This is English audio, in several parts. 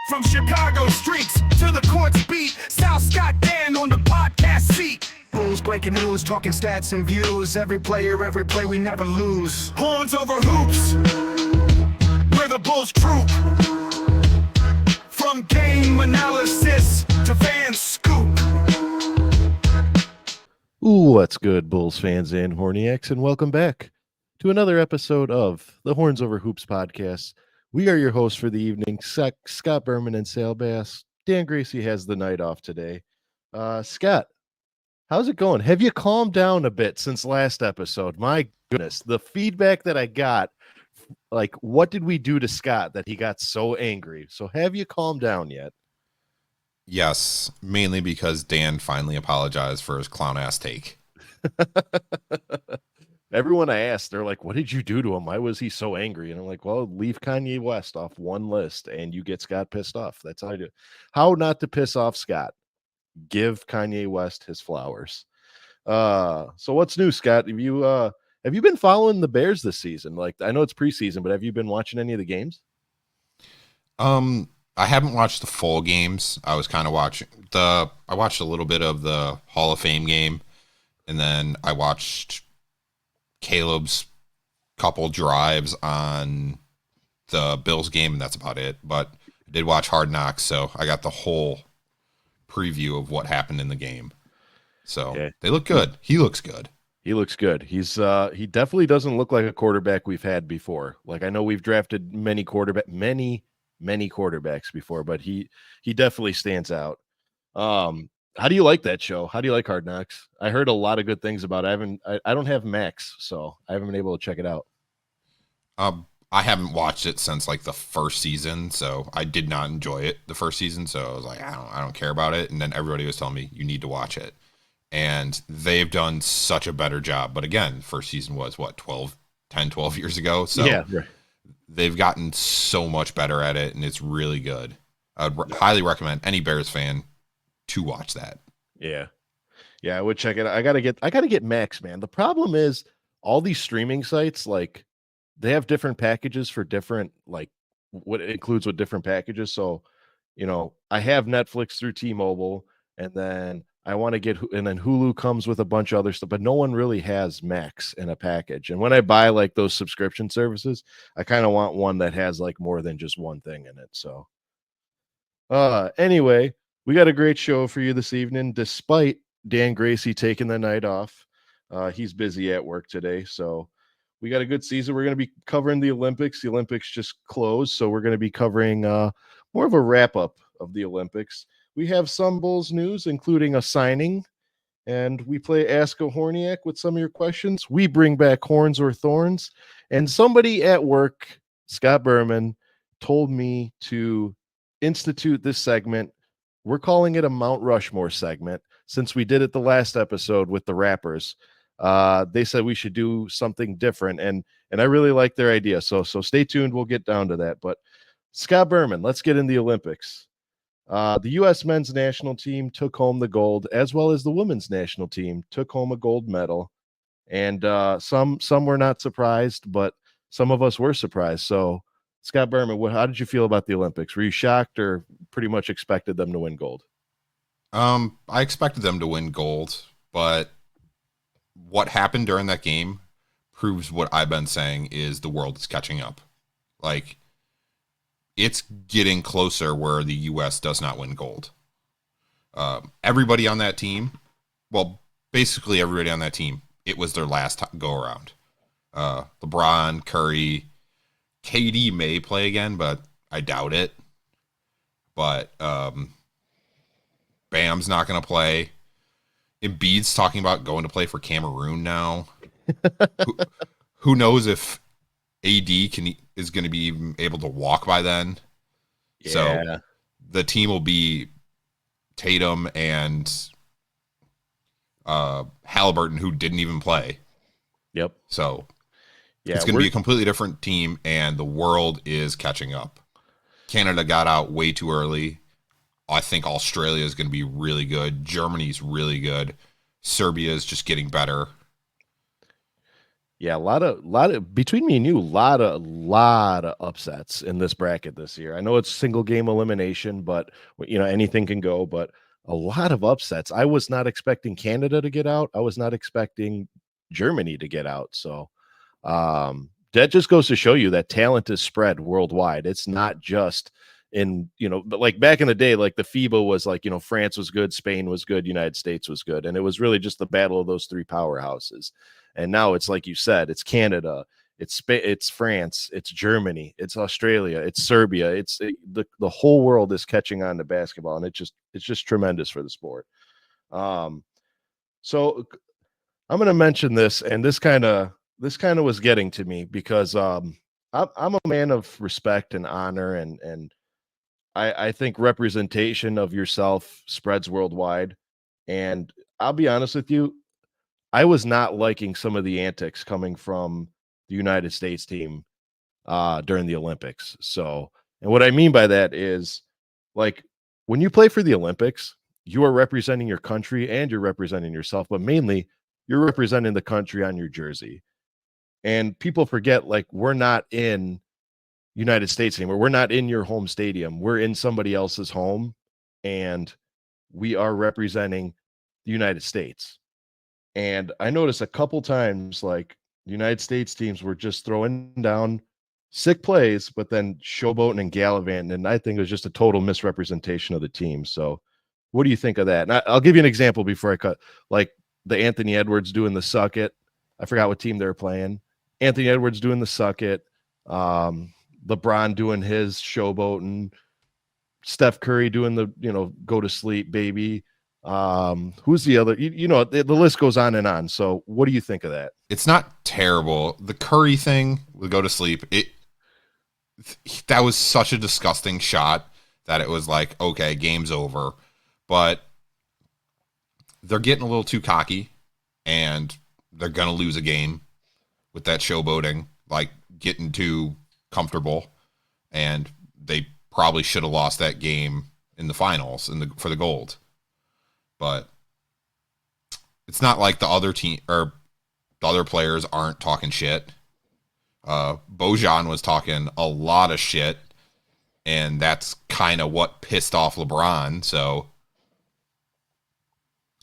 From Chicago streets to the courts beat, Sal Scott Dan on the podcast seat. Bulls breaking news, talking stats and views. Every player, every play, we never lose. Horns over hoops, we're the Bulls troop. From game analysis to fan scoop. Ooh, what's good, Bulls fans and Horniacs, and welcome back to another episode of the Horns Over Hoops podcast. We are your hosts for the evening, Scott Berman and Sal Bass. Dan Gracie has the night off today. Scott, how's it going? Have you calmed down a bit since last episode? My goodness, the feedback that I got, like, what did we do to Scott that he got so angry? So have you calmed down yet? Yes, mainly because Dan finally apologized for his clown ass take. Everyone I asked, they're like, what did you do to him? Why was he so angry? And I'm like, well, leave Kanye West off one list and you get Scott pissed off. That's how I do. How not to piss off Scott? Give Kanye West his flowers. So what's new, Scott? Have you been following the Bears this season? Like, I know it's preseason, but have you been watching any of the games? I haven't watched the full games. I was kind of watching I watched a little bit of the Hall of Fame game, and then I watched Caleb's couple drives on the Bills game, and that's about it. But I did watch Hard Knocks, so I got the whole preview of what happened in the game. So okay. They look good. He looks good. He looks good. He's he definitely doesn't look like a quarterback we've had before. Like, I know we've drafted many quarterbacks before, but he definitely stands out. How do you like that show? How do you like Hard Knocks? I heard a lot of good things about it. I don't have Max, so I haven't been able to check it out. I haven't watched it since like the first season, so I did not enjoy it the first season. So I was like, I don't care about it. And then everybody was telling me you need to watch it, and they've done such a better job. But again, first season was what 12 years ago. So yeah, right. They've gotten so much better at it, and it's really good. I'd highly recommend any Bears fan to watch that. Yeah, I would check it out. I gotta get Max, man. The problem is all these streaming sites, like, they have different packages for different, like, what it includes with different packages. So, you know, I have Netflix through T-Mobile, and then I want to get, and then Hulu comes with a bunch of other stuff, but no one really has Max in a package. And when I buy like those subscription services, I kind of want one that has like more than just one thing in it. So, anyway, we got a great show for you this evening, despite Dan Gracie taking the night off. He's busy at work today, so we got a good season. We're going to be covering the Olympics. The Olympics just closed, so we're going to be covering more of a wrap-up of the Olympics. We have some Bulls news, including a signing, and we play Ask a Horniac with some of your questions. We bring back Horns or Thorns, and somebody at work, Scott Berman, told me to institute this segment. We're calling it a Mount Rushmore segment since we did it the last episode with the rappers. They said we should do something different, and I really like their idea. So stay tuned. We'll get down to that. But Scott Berman, let's get in the Olympics. The U.S. men's national team took home the gold, as well as the women's national team took home a gold medal. And some were not surprised, but some of us were surprised. So, Scott Berman, how did you feel about the Olympics? Were you shocked or pretty much expected them to win gold? I expected them to win gold, but what happened during that game proves what I've been saying is the world is catching up. Like, it's getting closer where the U.S. does not win gold. Everybody on that team, well, basically everybody on that team, it was their last go-around. LeBron, Curry, KD may play again, but I doubt it. But Bam's not going to play. Embiid's talking about going to play for Cameroon now. who knows if AD is going to be even able to walk by then? Yeah. So the team will be Tatum and Halliburton, who didn't even play. Yep. So it's going to be a completely different team, and the world is catching up. Canada got out way too early. I think Australia is going to be really good. Germany's really good. Serbia is just getting better. Yeah, a lot of between me and you, lot of upsets in this bracket this year. I know it's single game elimination, but anything can go. But a lot of upsets. I was not expecting Canada to get out. I was not expecting Germany to get out. So that just goes to show you that talent is spread worldwide. It's not just but like back in the day, like the FIBA was like, France was good, Spain was good, United States was good. And it was really just the battle of those three powerhouses. And now it's like you said, it's Canada, it's France, it's Germany, it's Australia, it's Serbia. The whole world is catching on to basketball, and it's just tremendous for the sport. So I'm going to mention this, and this kind of was getting to me because I'm a man of respect and honor, and I think representation of yourself spreads worldwide. And I'll be honest with you, I was not liking some of the antics coming from the United States team during the Olympics. So, and what I mean by that is, like, when you play for the Olympics, you are representing your country and you're representing yourself, but mainly you're representing the country on your jersey. And people forget, like, we're not in United States anymore. We're not in your home stadium. We're in somebody else's home, and we are representing the United States. And I noticed a couple times, like, the United States teams were just throwing down sick plays, but then showboating and gallivanting. And I think it was just a total misrepresentation of the team. So, what do you think of that? And I'll give you an example before I cut. Like the Anthony Edwards doing the suck it. I forgot what team they were playing. Anthony Edwards doing the suck it. LeBron doing his showboating. Steph Curry doing the go to sleep baby. Who's the other? The list goes on and on. So what do you think of that? It's not terrible. The Curry thing, we go to sleep. That was such a disgusting shot that it was like, okay, game's over. But they're getting a little too cocky, and they're gonna lose a game with that showboating, like getting too comfortable, and they probably should have lost that game in the finals for the gold. But it's not like the other team or the other players aren't talking shit. Bojan was talking a lot of shit, and that's kind of what pissed off LeBron. So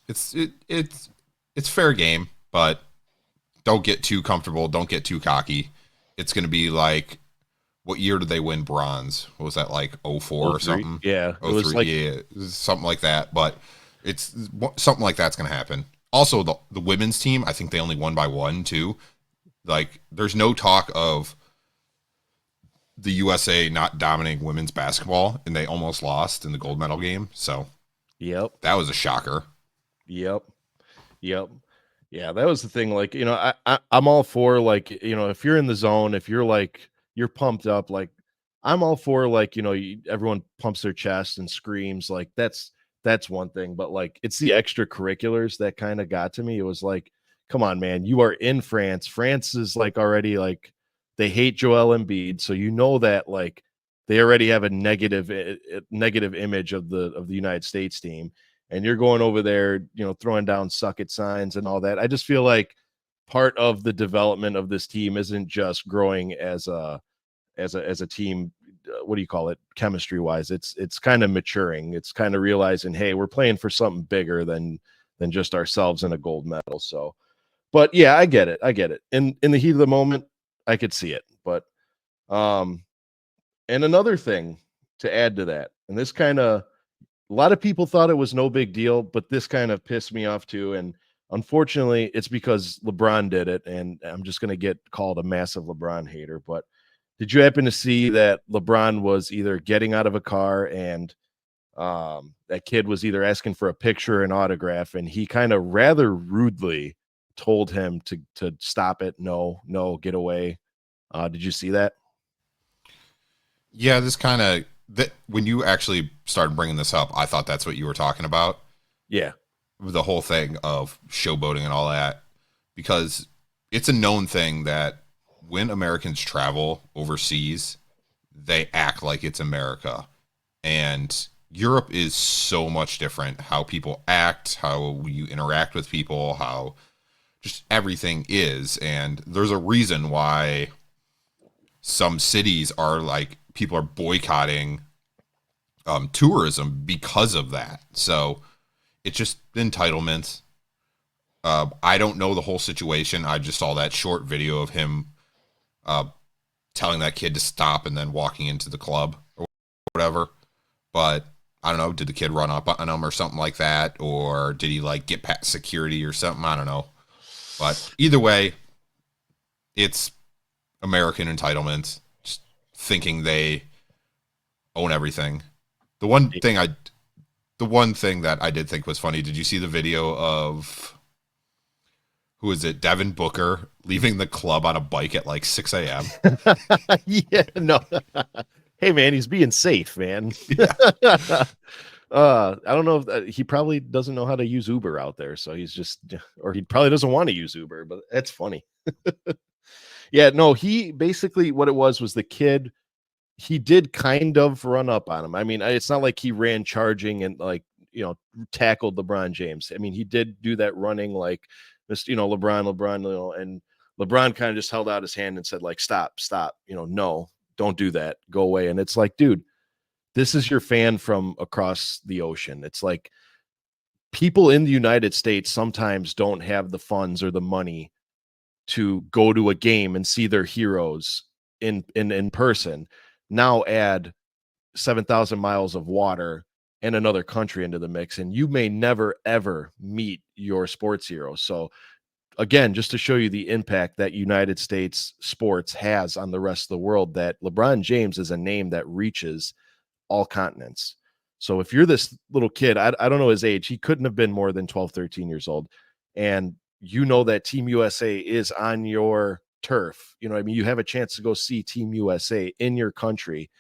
it's fair game, but don't get too comfortable. Don't get too cocky. It's going to be like, what year did they win bronze? What was that, like 04 or something? Yeah, it was like, yeah, something like that. But it's something like that's going to happen. Also, the women's team, I think they only won by 1 too. Like, there's no talk of the USA not dominating women's basketball, and they almost lost in the gold medal game. So, yep, that was a shocker. Yep. Yeah, that was the thing. Like, I'm all for, like, if you're in the zone, if you're like you're pumped up, like, I'm all for, like, everyone pumps their chest and screams. Like, that's one thing, but like, it's the extracurriculars that kind of got to me. It was like, come on, man, you are in France. France is like already, like, they hate Joel Embiid, so that, like, they already have a negative image of the United States team, and you're going over there, throwing down suck it signs and all that. I just feel like part of the development of this team isn't just growing as a team. What do you call it, chemistry wise? It's kind of maturing. It's kind of realizing, hey, we're playing for something bigger than just ourselves in a gold medal. So, but yeah, I get it. In the heat of the moment, I could see it. But and another thing to add to that, and this kind of, a lot of people thought it was no big deal, but this kind of pissed me off too. And unfortunately, it's because LeBron did it, and I'm just going to get called a massive LeBron hater. But did you happen to see that LeBron was either getting out of a car, and that kid was either asking for a picture or an autograph, and he kind of rather rudely told him to stop it. No, get away. Did you see that? Yeah, this kind of, that when you actually started bringing this up, I thought that's what you were talking about. Yeah. The whole thing of showboating and all that, because it's a known thing that when Americans travel overseas, they act like it's America. And Europe is so much different. How people act, how you interact with people, how just everything is. And there's a reason why some cities are like, people are boycotting tourism because of that. So it's just entitlement. I don't know the whole situation. I just saw that short video of him telling that kid to stop and then walking into the club or whatever. But I don't know. Did the kid run up on him or something like that? Or did he like get past security or something? I don't know. But either way, it's American entitlement, just thinking they own everything. The one thing that I did think was funny, did you see the video of, who is it, Devin Booker leaving the club on a bike at like 6 a.m.? Yeah, no. Hey, man, he's being safe, man. Yeah. I don't know if he probably doesn't know how to use Uber out there. So he's just, or he probably doesn't want to use Uber, but that's funny. Yeah, no, he basically, what it was the kid, he did kind of run up on him. I mean, it's not like he ran charging and like, tackled LeBron James. I mean, he did do that running like this, LeBron, and LeBron kind of just held out his hand and said like, stop, no, don't do that. Go away. And it's like, dude, this is your fan from across the ocean. It's like people in the United States sometimes don't have the funds or the money to go to a game and see their heroes in person. Now add 7,000 miles of water and another country into the mix, and you may never ever meet your sports hero. So again, just to show you the impact that United States sports has on the rest of the world, that LeBron James is a name that reaches all continents. So if you're this little kid, I don't know his age, he couldn't have been more than 12, 13 years old. And you know that Team USA is on your turf. I mean, you have a chance to go see Team USA in your country,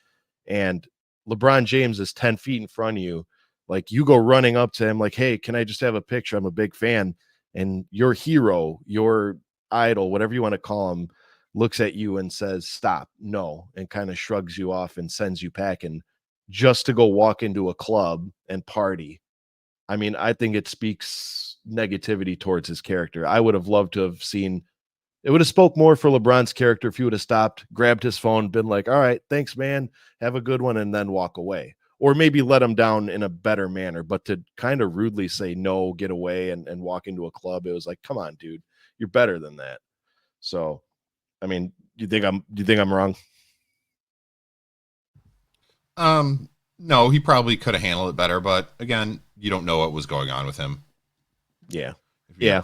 and LeBron James is 10 feet in front of you. Like, you go running up to him like, hey, can I just have a picture? I'm a big fan. And your hero, your idol, whatever you want to call him, looks at you and says, stop, no, and kind of shrugs you off and sends you packing just to go walk into a club and party. I mean, I think it speaks negativity towards his character. I would have loved to have seen, it would have spoke more for LeBron's character if he would have stopped, grabbed his phone, been like, all right, thanks, man, have a good one, and then walk away. Or maybe let him down in a better manner. But to kind of rudely say no, get away, and walk into a club, it was like, come on, dude, you're better than that. So, I mean, do you think I'm wrong? No, he probably could have handled it better, but again, you don't know what was going on with him. Yeah.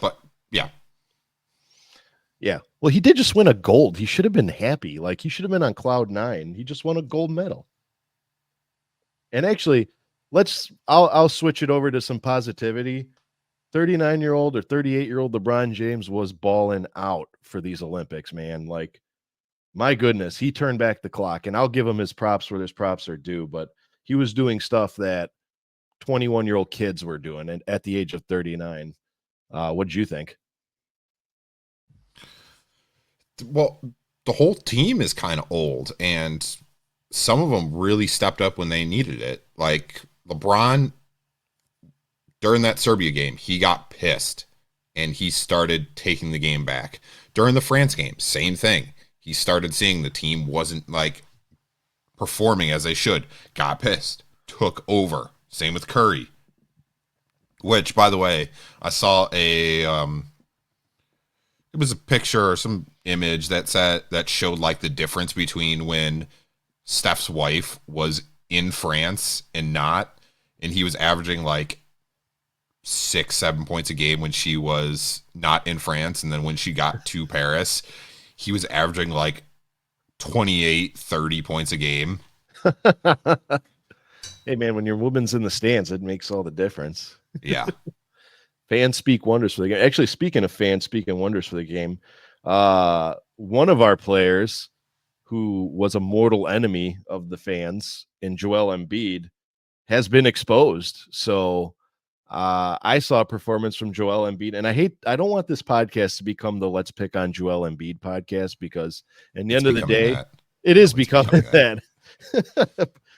But yeah. Yeah. Well, he did just win a gold. He should have been happy. Like, he should have been on cloud 9. He just won a gold medal. And actually, I'll switch it over to some positivity. 39-year-old or 38-year-old LeBron James was balling out for these Olympics, man. Like, my goodness, he turned back the clock, and I'll give him his props where his props are due, but he was doing stuff that 21-year-old kids were doing and at the age of 39. What did you think? Well, the whole team is kind of old, and some of them really stepped up when they needed it. Like LeBron, during that Serbia game, he got pissed and he started taking the game back. During the France game, same thing. He started seeing the team wasn't like performing as they should, got pissed, took over. Same with Curry. Which, by the way, I saw it was a picture or some image that showed like the difference between when Steph's wife was in France and not, and he was averaging like 6-7 points a game when she was not in France, and then when she got to Paris, he was averaging like 28-30 points a game. Hey, man, when your woman's in the stands, it makes all the difference. Yeah. Fans speak wonders for the game. Actually, speaking of fans speaking wonders for the game, one of our players who was a mortal enemy of the fans in Joel Embiid has been exposed. So I saw a performance from Joel Embiid, and I don't want this podcast to become the Let's Pick on Joel Embiid podcast, because in the end of the day, it is becoming that.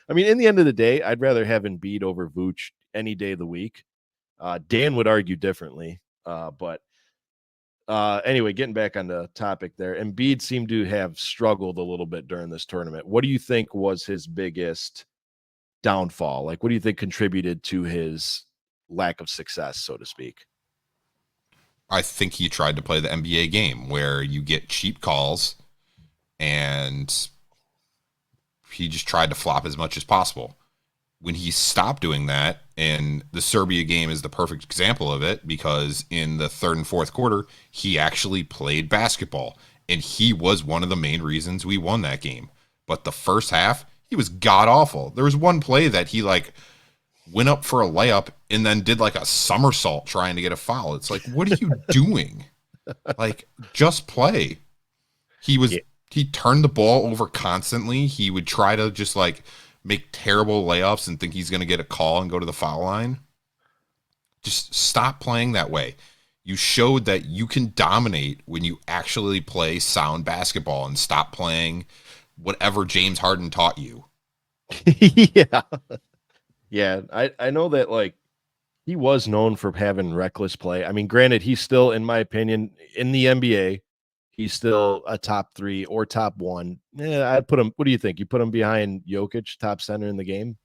I mean, in the end of the day, I'd rather have Embiid over Vooch any day of the week. Dan would argue differently, but Anyway, getting back on the topic there, Embiid seemed to have struggled a little bit during this tournament. What do you think was his biggest downfall? Like, what do you think contributed to his lack of success, so to speak? I think he tried to play the NBA game where you get cheap calls, and he just tried to flop as much as possible. When he stopped doing that, and the Serbia game is the perfect example of it, because in the third and fourth quarter, he actually played basketball, and he was one of the main reasons we won that game. But the first half, he was god awful. There was one play that he like went up for a layup and then did like a somersault trying to get a foul. It's like, what are you doing? Like, just play. He turned the ball over constantly. He would try to just like make terrible layups and think he's going to get a call and go to the foul line. Just stop playing that way. You showed that you can dominate when you actually play sound basketball, and stop playing whatever James Harden taught you. Yeah. Yeah. I know that, like, he was known for having reckless play. I mean, granted, he's still, in my opinion, in the NBA, he's still a top 3 or top 1. Yeah, I'd put him. What do you think? You put him behind Jokic, top center in the game?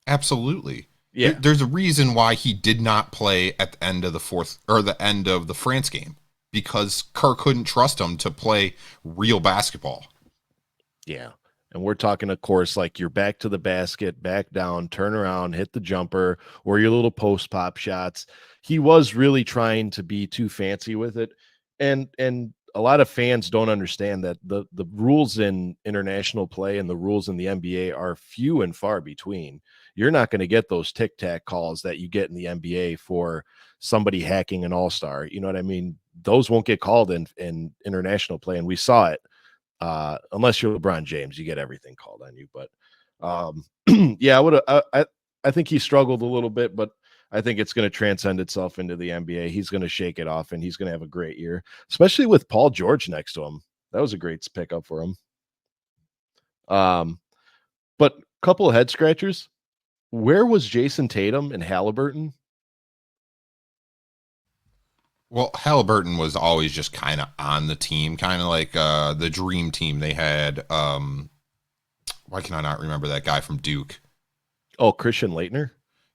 Absolutely. Yeah. There's a reason why he did not play at the end of the fourth, or the end of the France game, because Kerr couldn't trust him to play real basketball. Yeah. And we're talking, of course, like your back to the basket, back down, turn around, hit the jumper, or your little post pop shots. He was really trying to be too fancy with it. And a lot of fans don't understand that the rules in international play and the rules in the NBA are few and far between. You're not going to get those tic-tac calls that you get in the NBA for somebody hacking an all-star. You know what I mean? Those won't get called in international play, and we saw it. Unless you're LeBron James, you get everything called on you. But yeah, I think he struggled a little bit, but I think it's going to transcend itself into the NBA. He's going to shake it off, and he's going to have a great year, especially with Paul George next to him. That was a great pickup for him. But couple of head scratchers. Where was Jason Tatum and Halliburton? Well, Halliburton was always just kind of on the team, kind of like the dream team they had. Why can I not remember that guy from Duke? Oh, Christian Laettner.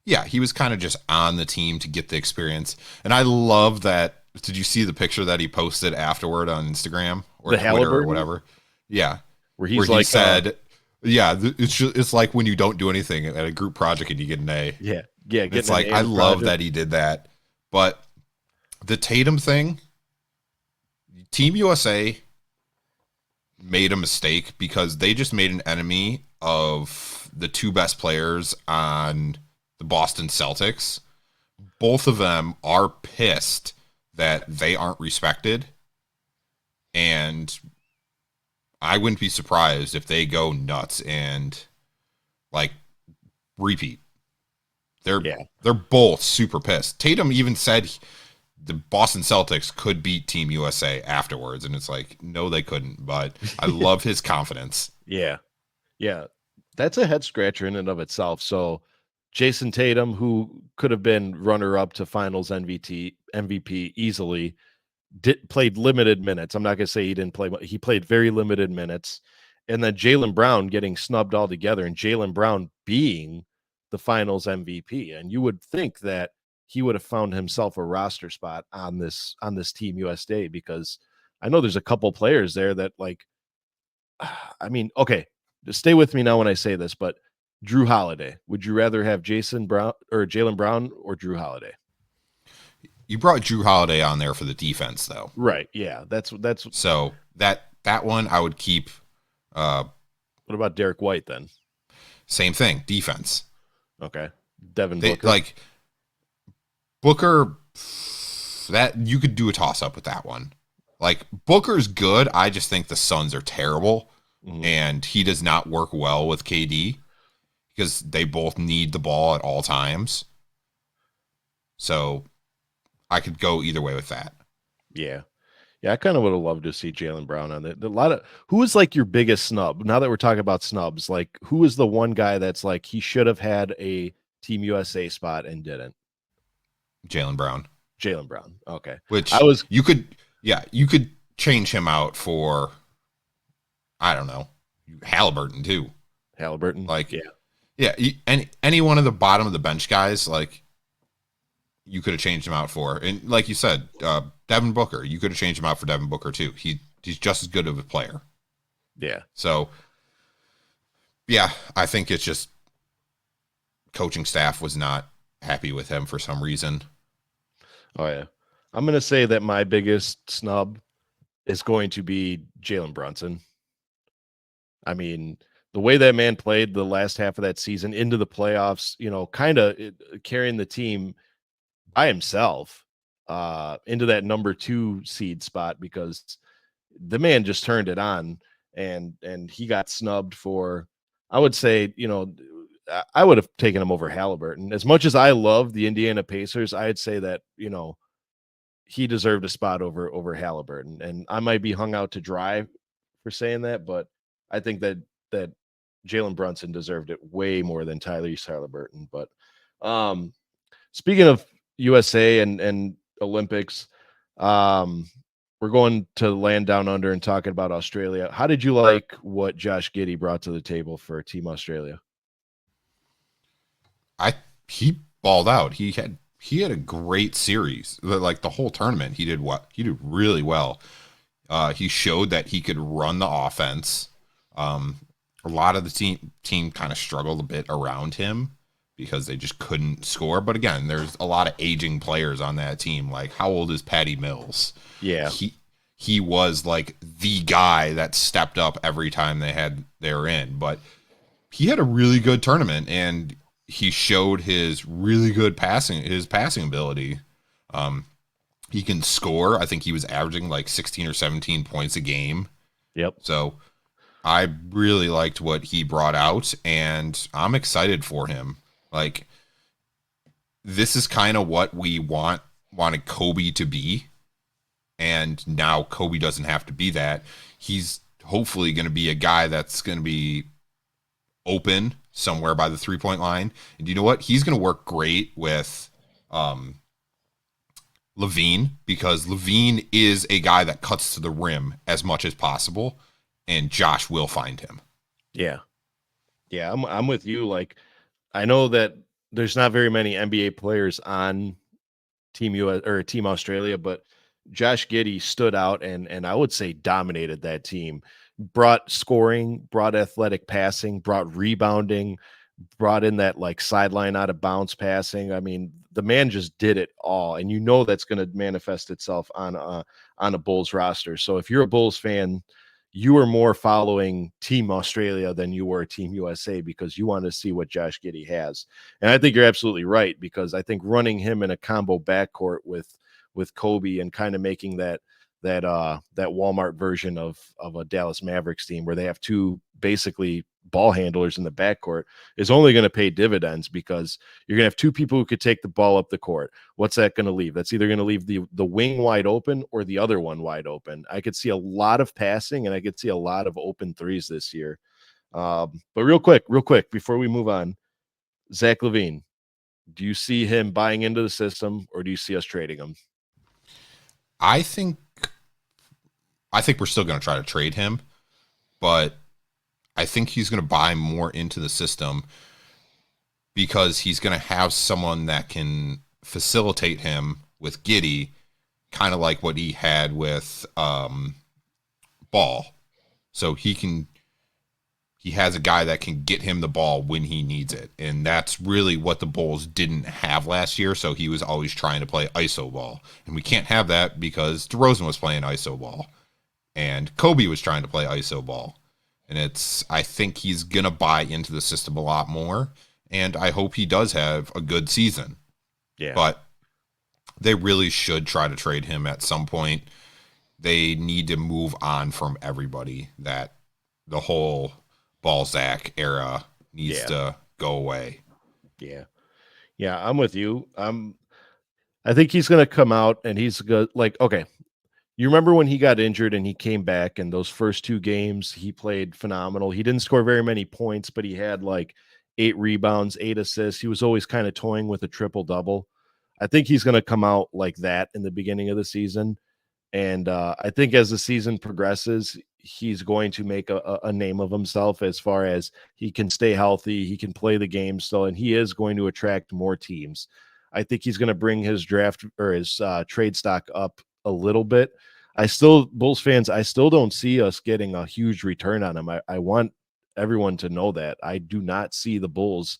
Yeah, he was kind of just on the team to get the experience. And I love that. Did you see the picture that he posted afterward on Instagram or The Twitter Halliburton? or whatever? Yeah. Where he said, it's like when you don't do anything at a group project and you get an A. Yeah. It's like, I love that he did that. But the Tatum thing, Team USA made a mistake because they just made an enemy of the 2 best players on the Boston Celtics. Both of them are pissed that they aren't respected. And I wouldn't be surprised if they go nuts and like repeat. They're both super pissed. Tatum even said the Boston Celtics could beat Team USA afterwards. And it's like, no, they couldn't. But I love his confidence. Yeah. Yeah. That's a head scratcher in and of itself. So Jason Tatum, who could have been runner-up to Finals MVP easily, played limited minutes. I'm not going to say he didn't play, but he played very limited minutes. And then Jaylen Brown getting snubbed altogether, and Jaylen Brown being the Finals MVP. And you would think that he would have found himself a roster spot on this Team USA, because I know there's a couple players there that, like, I mean, okay, just stay with me now when I say this, but Drew Holiday. Would you rather have Jaylen Brown or Drew Holiday? You brought Drew Holiday on there for the defense, though. Right. Yeah. That's so that one I would keep. What about Derek White then? Same thing, defense. Okay. Devin Booker. Like Booker, that you could do a toss up with that one. Like, Booker's good. I just think the Suns are terrible, and he does not work well with KD because they both need the ball at all times. So I could go either way with that. Yeah. Yeah, I kind of would have loved to see Jaylen Brown on it. Who is like your biggest snub? Now that we're talking about snubs, like, who is the one guy that's like he should have had a Team USA spot and didn't? Jaylen Brown. Jaylen Brown. Okay. Which Yeah, you could change him out for, I don't know, Halliburton too. Halliburton. Like, Yeah. yeah, any one of the bottom of the bench guys, like, you could have changed him out for. And like you said, Devin Booker, you could have changed him out for Devin Booker too. He's just as good of a player. Yeah. So, yeah, I think it's just coaching staff was not happy with him for some reason. Oh yeah. I'm gonna say that my biggest snub is going to be Jalen Brunson. I mean, the way that man played the last half of that season into the playoffs, kind of carrying the team by himself into that number 2 seed spot, because the man just turned it on, and he got snubbed for, I would say, I would have taken him over Halliburton. As much as I love the Indiana Pacers, I'd say that, he deserved a spot over Halliburton. And I might be hung out to dry for saying that, but I think that Jalen Brunson deserved it way more than Tyrese Halliburton. But speaking of USA and Olympics, we're going to land down under and talking about Australia. How did you like what Josh Giddey brought to the table for Team Australia? He balled out. He had a great series. Like the whole tournament, he did what? He did really well. He showed that he could run the offense. A lot of the team kind of struggled a bit around him because they just couldn't score. But again, there's a lot of aging players on that team. Like, how old is Patty Mills? Yeah. He was like the guy that stepped up every time they were in. But he had a really good tournament, and he showed his really good passing ability. He can score. I think he was averaging like 16 or 17 points a game. Yep. So I really liked what he brought out, and I'm excited for him. Like, this is kind of what we wanted Kobe to be, and now Kobe doesn't have to be that. He's hopefully going to be a guy that's going to be open somewhere by the 3-point line. And you know what? He's going to work great with Levine, because Levine is a guy that cuts to the rim as much as possible, and Josh will find him. Yeah. Yeah, I'm with you. Like, I know that there's not very many NBA players on Team US or Team Australia, but Josh Giddey stood out and I would say dominated that team. Brought scoring, brought athletic passing, brought rebounding, brought in that like sideline out of bounds passing. I mean, the man just did it all, and that's going to manifest itself on a Bulls roster. So if you're a Bulls fan, you are more following Team Australia than you were Team USA, because you want to see what Josh Giddey has. And I think you're absolutely right, because I think running him in a combo backcourt with Kobe and kind of making that Walmart version of a Dallas Mavericks team where they have two basically ball handlers in the backcourt is only going to pay dividends, because you're going to have two people who could take the ball up the court. What's that going to leave? That's either going to leave the wing wide open or the other one wide open. I could see a lot of passing, and I could see a lot of open threes this year. But real quick, before we move on, Zach LaVine, do you see him buying into the system, or do you see us trading him? I think we're still going to try to trade him, but I think he's going to buy more into the system, because he's going to have someone that can facilitate him with Giddey, kind of like what he had with Ball. So he has a guy that can get him the ball when he needs it. And that's really what the Bulls didn't have last year. So he was always trying to play ISO ball. And we can't have that because DeRozan was playing ISO ball and Kobe was trying to play ISO ball. And I think he's going to buy into the system a lot more. And I hope he does have a good season. Yeah. But they really should try to trade him at some point. They need to move on from everybody. That the whole Balzac era needs to go away. Yeah. Yeah, I'm with you. I think he's going to come out and he's good. Like, okay, you remember when he got injured and he came back, and those first 2 games he played phenomenal. He didn't score very many points, but he had like 8 rebounds, 8 assists. He was always kind of toying with a triple double. I think he's going to come out like that in the beginning of the season. And I think as the season progresses, he's going to make a name of himself as far as he can stay healthy, he can play the game still, and he is going to attract more teams. I think he's going to bring his draft or his trade stock up a little bit. Bulls fans, I still don't see us getting a huge return on him. I want everyone to know that. I do not see the Bulls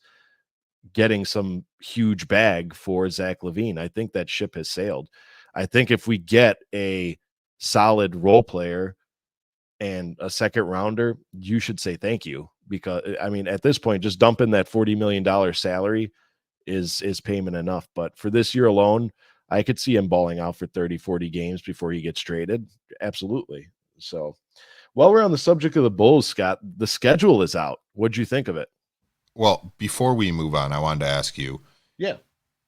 getting some huge bag for Zach LaVine. I think that ship has sailed. I think if we get a solid role player and a second rounder, you should say thank you, because I mean, at this point, just dumping that $40 million salary is payment enough. But for this year alone, I could see him balling out for 30, 40 games before he gets traded. Absolutely. So while we're on the subject of the Bulls, Scott, the schedule is out. What'd you think of it? Well, before we move on, I wanted to ask you, Yeah.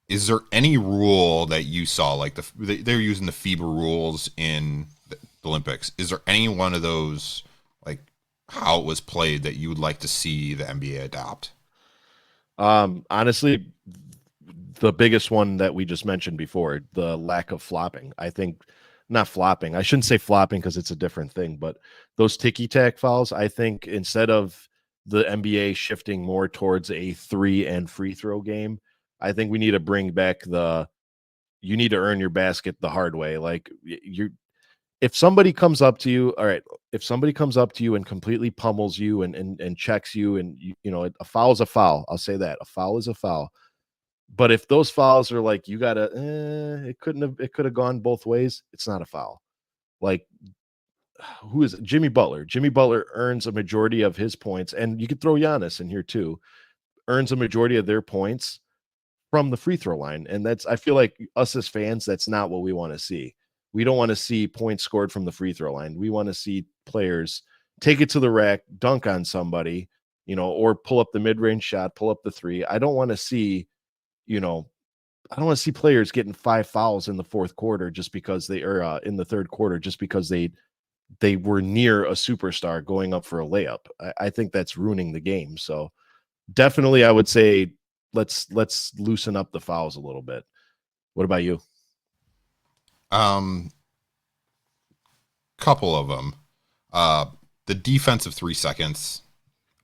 is there any rule that you saw, like they're using the FIBA rules in the Olympics? Is there any one of those, like how it was played, that you would like to see the NBA adopt? Honestly, the biggest one that we just mentioned before, the lack of flopping. I think not flopping. I shouldn't say flopping because it's a different thing, but those ticky-tack fouls, I think instead of the NBA shifting more towards a 3 and free throw game, I think we need to bring back you need to earn your basket the hard way. Like if somebody comes up to you, all right, if somebody comes up to you and completely pummels you and checks you, and you know, a foul is a foul. I'll say that. A foul is a foul. But if those fouls are like, you gotta, it could have gone both ways. It's not a foul. Like, who is it? Jimmy Butler? Jimmy Butler earns a majority of his points, and you could throw Giannis in here too. Earns a majority of their points from the free throw line, and I feel like us as fans, that's not what we want to see. We don't want to see points scored from the free throw line. We want to see players take it to the rack, dunk on somebody, you know, or pull up the mid range shot, pull up the three. I don't want to see, you know, I don't want to see players getting 5 fouls in the fourth quarter just because they are in the third quarter just because they were near a superstar going up for a layup. I think that's ruining the game. So definitely, I would say let's loosen up the fouls a little bit. What about you? Couple of them. The defensive 3 seconds,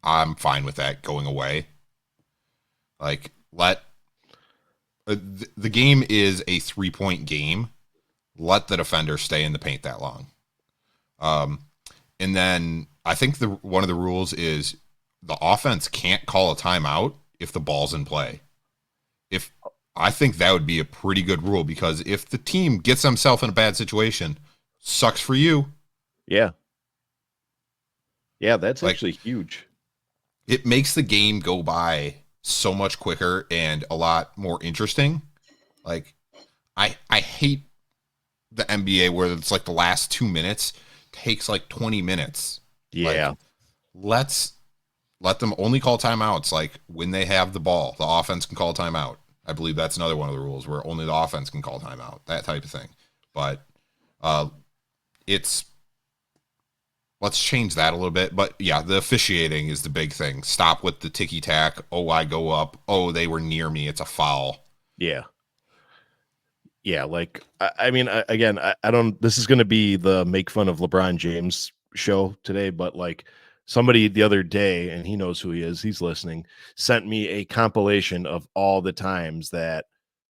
I'm fine with that going away. Like, the game is a 3-point game. Let the defender stay in the paint that long. And then I think one of the rules is the offense can't call a timeout if the ball's in play. I think that would be a pretty good rule, because if the team gets themselves in a bad situation, sucks for you. Yeah. Yeah, that's actually huge. It makes the game go by so much quicker and a lot more interesting. Like, I hate the NBA where it's like the last 2 minutes takes like 20 minutes. Yeah. Like, let them only call timeouts like when they have the ball. The offense can call timeout. I believe that's another one of the rules, where only the offense can call timeout, that type of thing. But let's change that a little bit. But yeah, the officiating is the big thing. Stop with the ticky tack. Oh, I go up. Oh, they were near me. It's a foul. Yeah. Yeah. Like, I mean, again, I don't, this is going to be the make fun of LeBron James show today, but like somebody the other day, and he knows who he is, he's listening, sent me a compilation of all the times that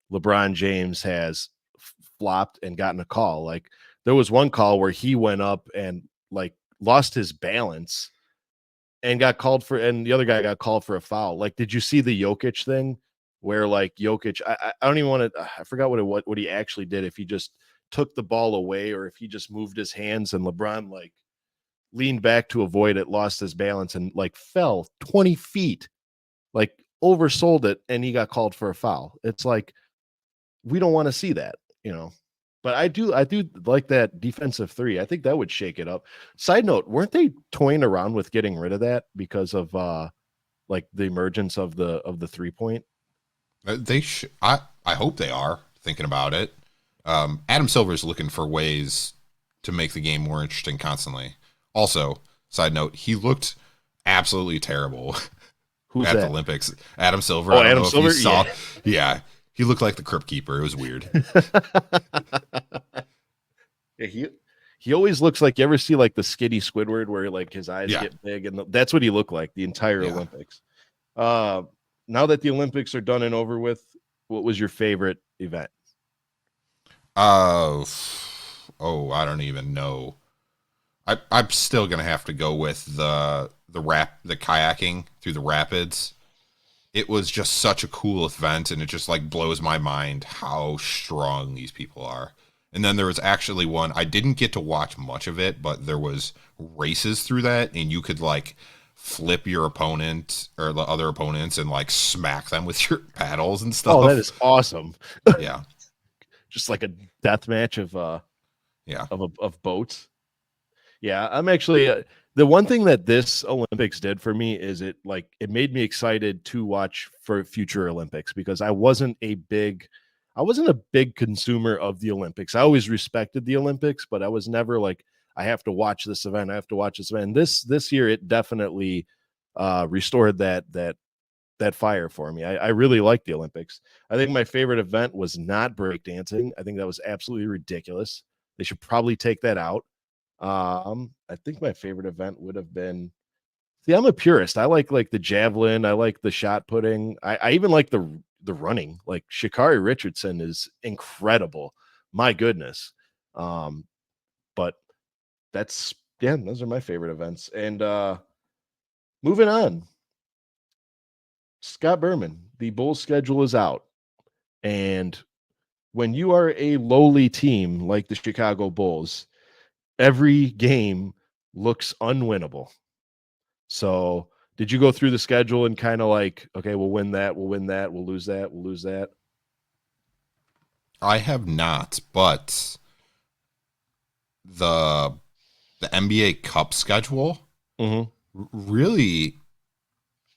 LeBron James has flopped and gotten a call. Like, there was one call where he went up and like lost his balance and got called for, and the other guy got called for a foul. Like, did you see the Jokic thing where like Jokic, I don't even want to, I forgot what he actually did, if he just took the ball away or if he just moved his hands, and LeBron like leaned back to avoid it, lost his balance, and like fell 20 feet, like oversold it, and he got called for a foul. It's like, we don't want to see that, you know. But I do like that defensive 3. I think that would shake it up. Side note, weren't they toying around with getting rid of that because of like the emergence of the 3-point? I hope they are thinking about it. Adam Silver's looking for ways to make the game more interesting constantly. Also, side note, he looked absolutely terrible Who's at that? the Olympics. Adam Silver. Oh, I don't Adam know Silver? if you saw. Yeah. Yeah, he looked like the Crypt Keeper. It was weird. Yeah, he always looks like, you ever see like the skinny Squidward where like his eyes Yeah. get big, and that's what he looked like the entire Yeah. Olympics. Uh, now that the Olympics are done and over with, what was your favorite event? Uh, I don't even know. I'm still gonna have to go with the kayaking through the rapids. It was just such a cool event, and it just like blows my mind how strong these people are. And then there was actually one, I didn't get to watch much of it, but there was races through that, and you could like flip your opponent or the other opponents and like smack them with your paddles and stuff. Oh, that is awesome. Yeah. Just like a death match Yeah. of boats. Yeah, I'm actually the one thing that this Olympics did for me is it made me excited to watch for future Olympics, because I wasn't a big consumer of the Olympics. I always respected the Olympics, but I was never like, I have to watch this event. I have to watch this event. And this year it definitely restored that fire for me. I really like the Olympics. I think my favorite event was not breakdancing. I think that was absolutely ridiculous. They should probably take that out. I think my favorite event would have been. See, I'm a purist. I like the javelin. I like the shot putting. I even like the running. Like Sha'Carri Richardson is incredible. My goodness. But that's yeah, those are my favorite events. And moving on. Scott Berman, the Bulls schedule is out. And when you are a lowly team like the Chicago Bulls, every game looks unwinnable. So, did you go through the schedule and kind of like, okay, we'll win that, we'll win that, we'll lose that, we'll lose that? I have not, but the NBA Cup schedule really,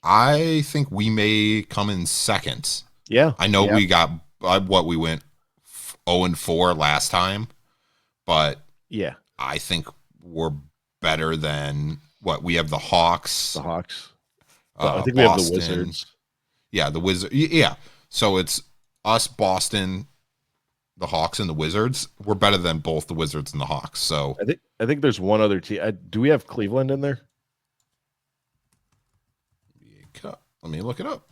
I think we may come in second. Yeah. I know yeah. we got we went 0-4 last time, but Yeah. I think we're better than what we have. The Hawks, The Hawks. I think Boston. we have the Wizards. Yeah, the Wizards. Yeah, so it's us, Boston, the Hawks, and the Wizards. We're better than both the Wizards and the Hawks. So I think there's one other team. Do we have Cleveland in there? let me look it up.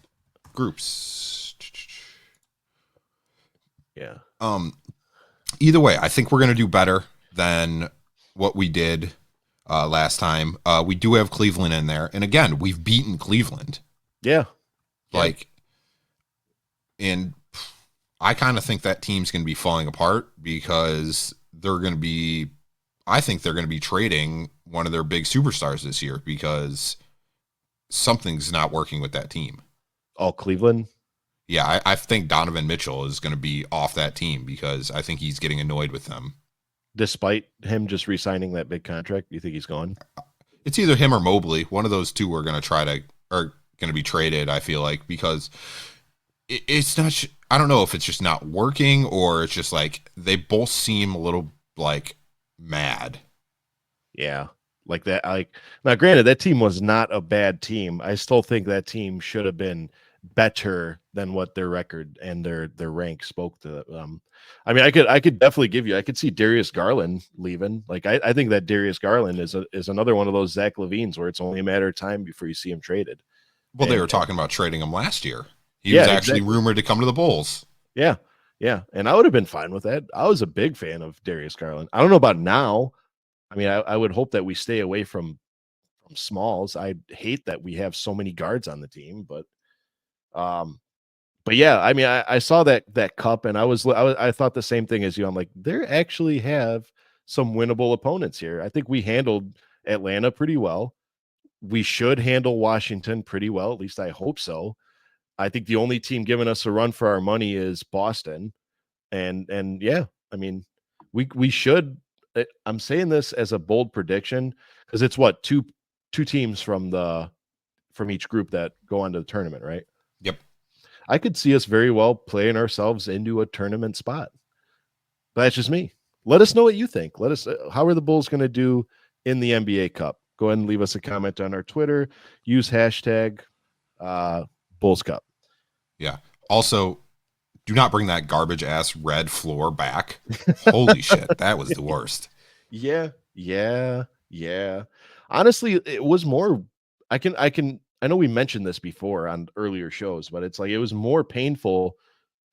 Groups. Yeah. Either way, I think we're going to do better than what we did last time. We do have Cleveland in there. And again, we've beaten Cleveland. Yeah. Like, and I kind of think that team's going to be falling apart because I think they're going to be trading one of their big superstars this year because something's not working with that team. Oh, Cleveland? Yeah, I think Donovan Mitchell is going to be off that team because I think he's getting annoyed with them. Despite him just re-signing that big contract, you think he's gone? It's either him or Mobley. One of those two are going to be traded, I feel like, because it's not, I don't know if it's just not working or it's just like they both seem a little like mad. Yeah. Like that. Now, granted, that team was not a bad team. I still think that team should have been better than what their record and their rank spoke to. I mean, I could definitely I could see Darius Garland leaving. Like, I think that Darius Garland is another one of those Zach LaVines where it's only a matter of time before you see him traded. Well, they were talking about trading him last year. He Yeah, was actually exactly. rumored to come to the Bulls. Yeah. Yeah. And I would have been fine with that. I was a big fan of Darius Garland. I don't know about now. I mean, I would hope that we stay away from smalls. I hate that we have so many guards on the team, but yeah, I mean, I saw that cup and I thought the same thing as you. I'm like, they actually have some winnable opponents here. I think we handled Atlanta pretty well. We should handle Washington pretty well. At least I hope so. I think the only team giving us a run for our money is Boston. And yeah, I mean, we should. I'm saying this as a bold prediction because it's what two teams from each group that go on to the tournament, right? Yep. I could see us very well playing ourselves into a tournament spot. But that's just me. Let us know what you think. Let us. How are the Bulls going to do in the NBA Cup? Go ahead and leave us a comment on our Twitter. Use hashtag Bulls Cup. Yeah. Also, do not bring that garbage ass red floor back. Holy shit, that was the worst. Yeah, yeah, yeah. Honestly, it was more. I know we mentioned this before on earlier shows, but it's like it was more painful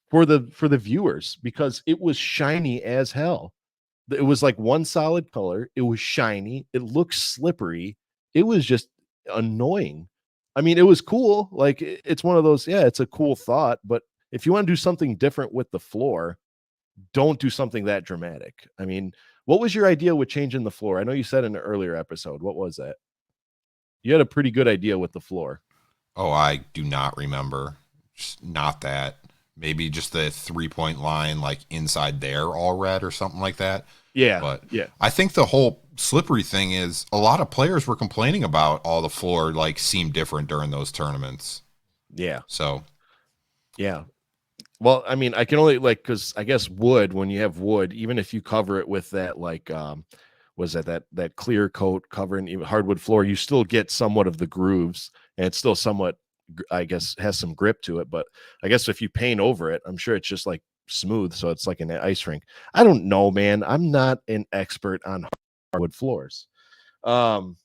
for the viewers because it was shiny as hell. It was like one solid color. It was shiny. It looked slippery. It was just annoying. I mean, it was cool. Like it's one of those. Yeah, it's a cool thought, but if you want to do something different with the floor, don't do something that dramatic. I mean, what was your idea with changing the floor? I know you said in an earlier episode. What was that? You had a pretty good idea with the floor. Oh, I do not remember. Just not that. Maybe just the 3-point line, like inside there, all red or something like that. Yeah. But Yeah. I think the whole slippery thing is a lot of players were complaining about all the floor like seemed different during those tournaments. Yeah. So Yeah. Well, I mean, I can only like because I guess wood, when you have wood, even if you cover it with that like was that clear coat covering even hardwood floor, you still get somewhat of the grooves and it's still somewhat I guess has some grip to it. But I guess if you paint over it, I'm sure it's just like smooth, so it's like an ice rink. I don't know, man. I'm not an expert on hardwood floors. Um,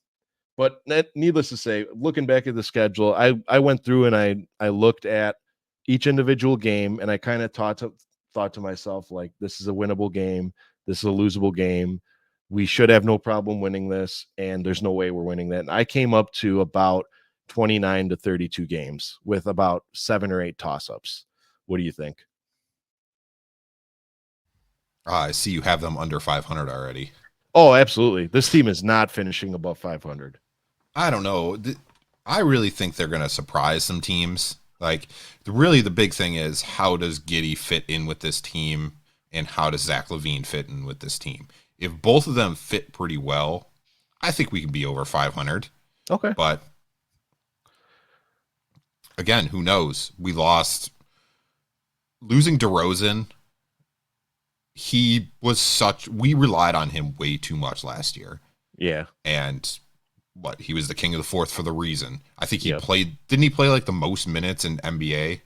but needless to say, looking back at the schedule, I went through and I looked at each individual game and I kind of thought to myself like this is a winnable game, this is a losable game. We should have no problem winning this, and there's no way we're winning that. And I came up to about 29 to 32 games with about 7 or 8 toss-ups. What do you think? I see you have them under 500 already. Oh, absolutely. This team is not finishing above 500. I don't know. I really think they're going to surprise some teams. Like, really, the big thing is how does Giddey fit in with this team, and how does Zach LaVine fit in with this team? If both of them fit pretty well, I think we can be over 500. Okay. But again, who knows? Losing DeRozan. We relied on him way too much last year. Yeah. And he was the king of the fourth for the reason. I think Yep. didn't he play like the most minutes in NBA?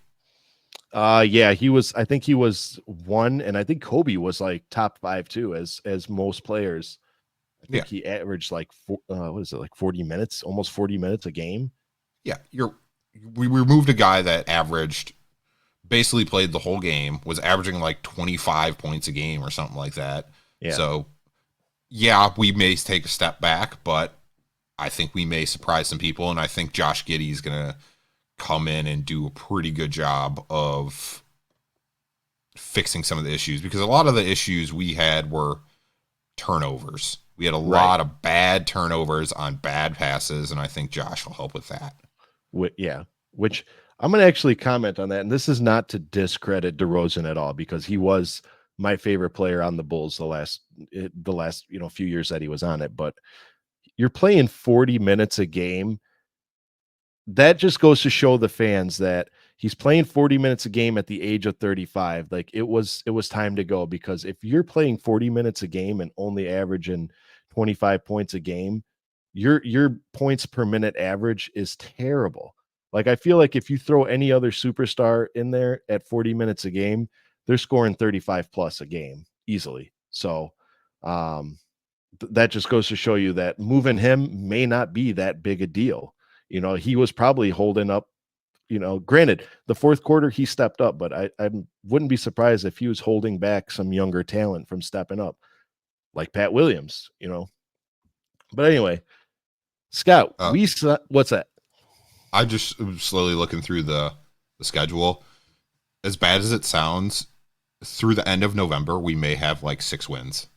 Yeah, I think he was one, and I think Kobe was like top 5 too, as most players. I think he averaged like what is it, like 40 minutes, almost 40 minutes a game. Yeah, we removed a guy that basically played the whole game, was averaging like 25 points a game or something like that. Yeah. So yeah, we may take a step back, but I think we may surprise some people, and I think Josh Giddey is going to come in and do a pretty good job of fixing some of the issues, because a lot of the issues we had were turnovers. We had a lot of bad turnovers on bad passes, and I think Josh will help with that. Yeah, which I'm going to actually comment on that, and this is not to discredit DeRozan at all, because he was my favorite player on the Bulls the last few years that he was on it. But you're playing 40 minutes a game. That just goes to show the fans that he's playing 40 minutes a game at the age of 35. Like it was time to go, because if you're playing 40 minutes a game and only averaging 25 points a game, your points per minute average is terrible. Like I feel like if you throw any other superstar in there at 40 minutes a game, they're scoring 35 plus a game easily. So that just goes to show you that moving him may not be that big a deal. You know, he was probably holding up, granted, the fourth quarter he stepped up, but I wouldn't be surprised if he was holding back some younger talent from stepping up, like Pat Williams, But anyway, Scott, what's that? I just slowly looking through the schedule. As bad as it sounds, through the end of November, we may have like 6 wins.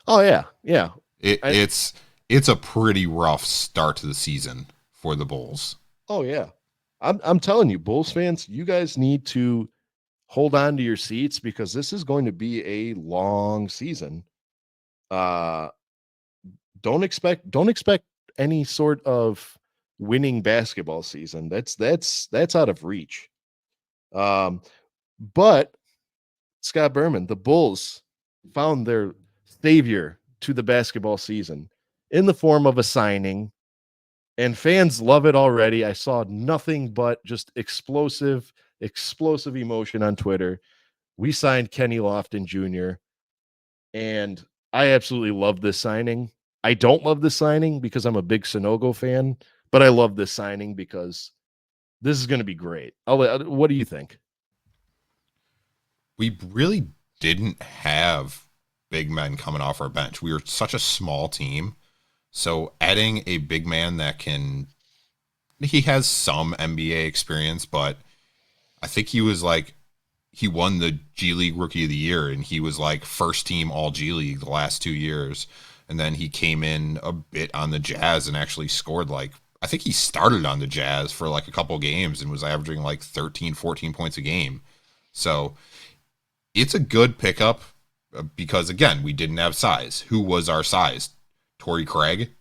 Oh yeah, yeah. It's a pretty rough start to the season for the Bulls. Oh yeah, I'm telling you, Bulls fans, you guys need to hold on to your seats, because this is going to be a long season. Don't expect any sort of winning basketball season. That's out of reach. But Scott Berman, the Bulls found their savior to the basketball season in the form of a signing, and fans love it already. I saw nothing but just explosive explosive emotion on Twitter. We signed Kenny Lofton Jr. and I absolutely love this signing. I don't love this signing because I'm a big Sonogo fan, but I love this signing because this is going to be great. What do you think? We really didn't have big men coming off our bench. We were such a small team. So adding a big man he has some NBA experience, but I think he won the G League Rookie of the Year, and he was like first team All G League the last 2 years. And then he came in a bit on the Jazz and actually scored I think he started on the Jazz for like a couple games and was averaging like 13, 14 points a game. So it's a good pickup because, again, we didn't have size. Who was our size? Torrey Craig?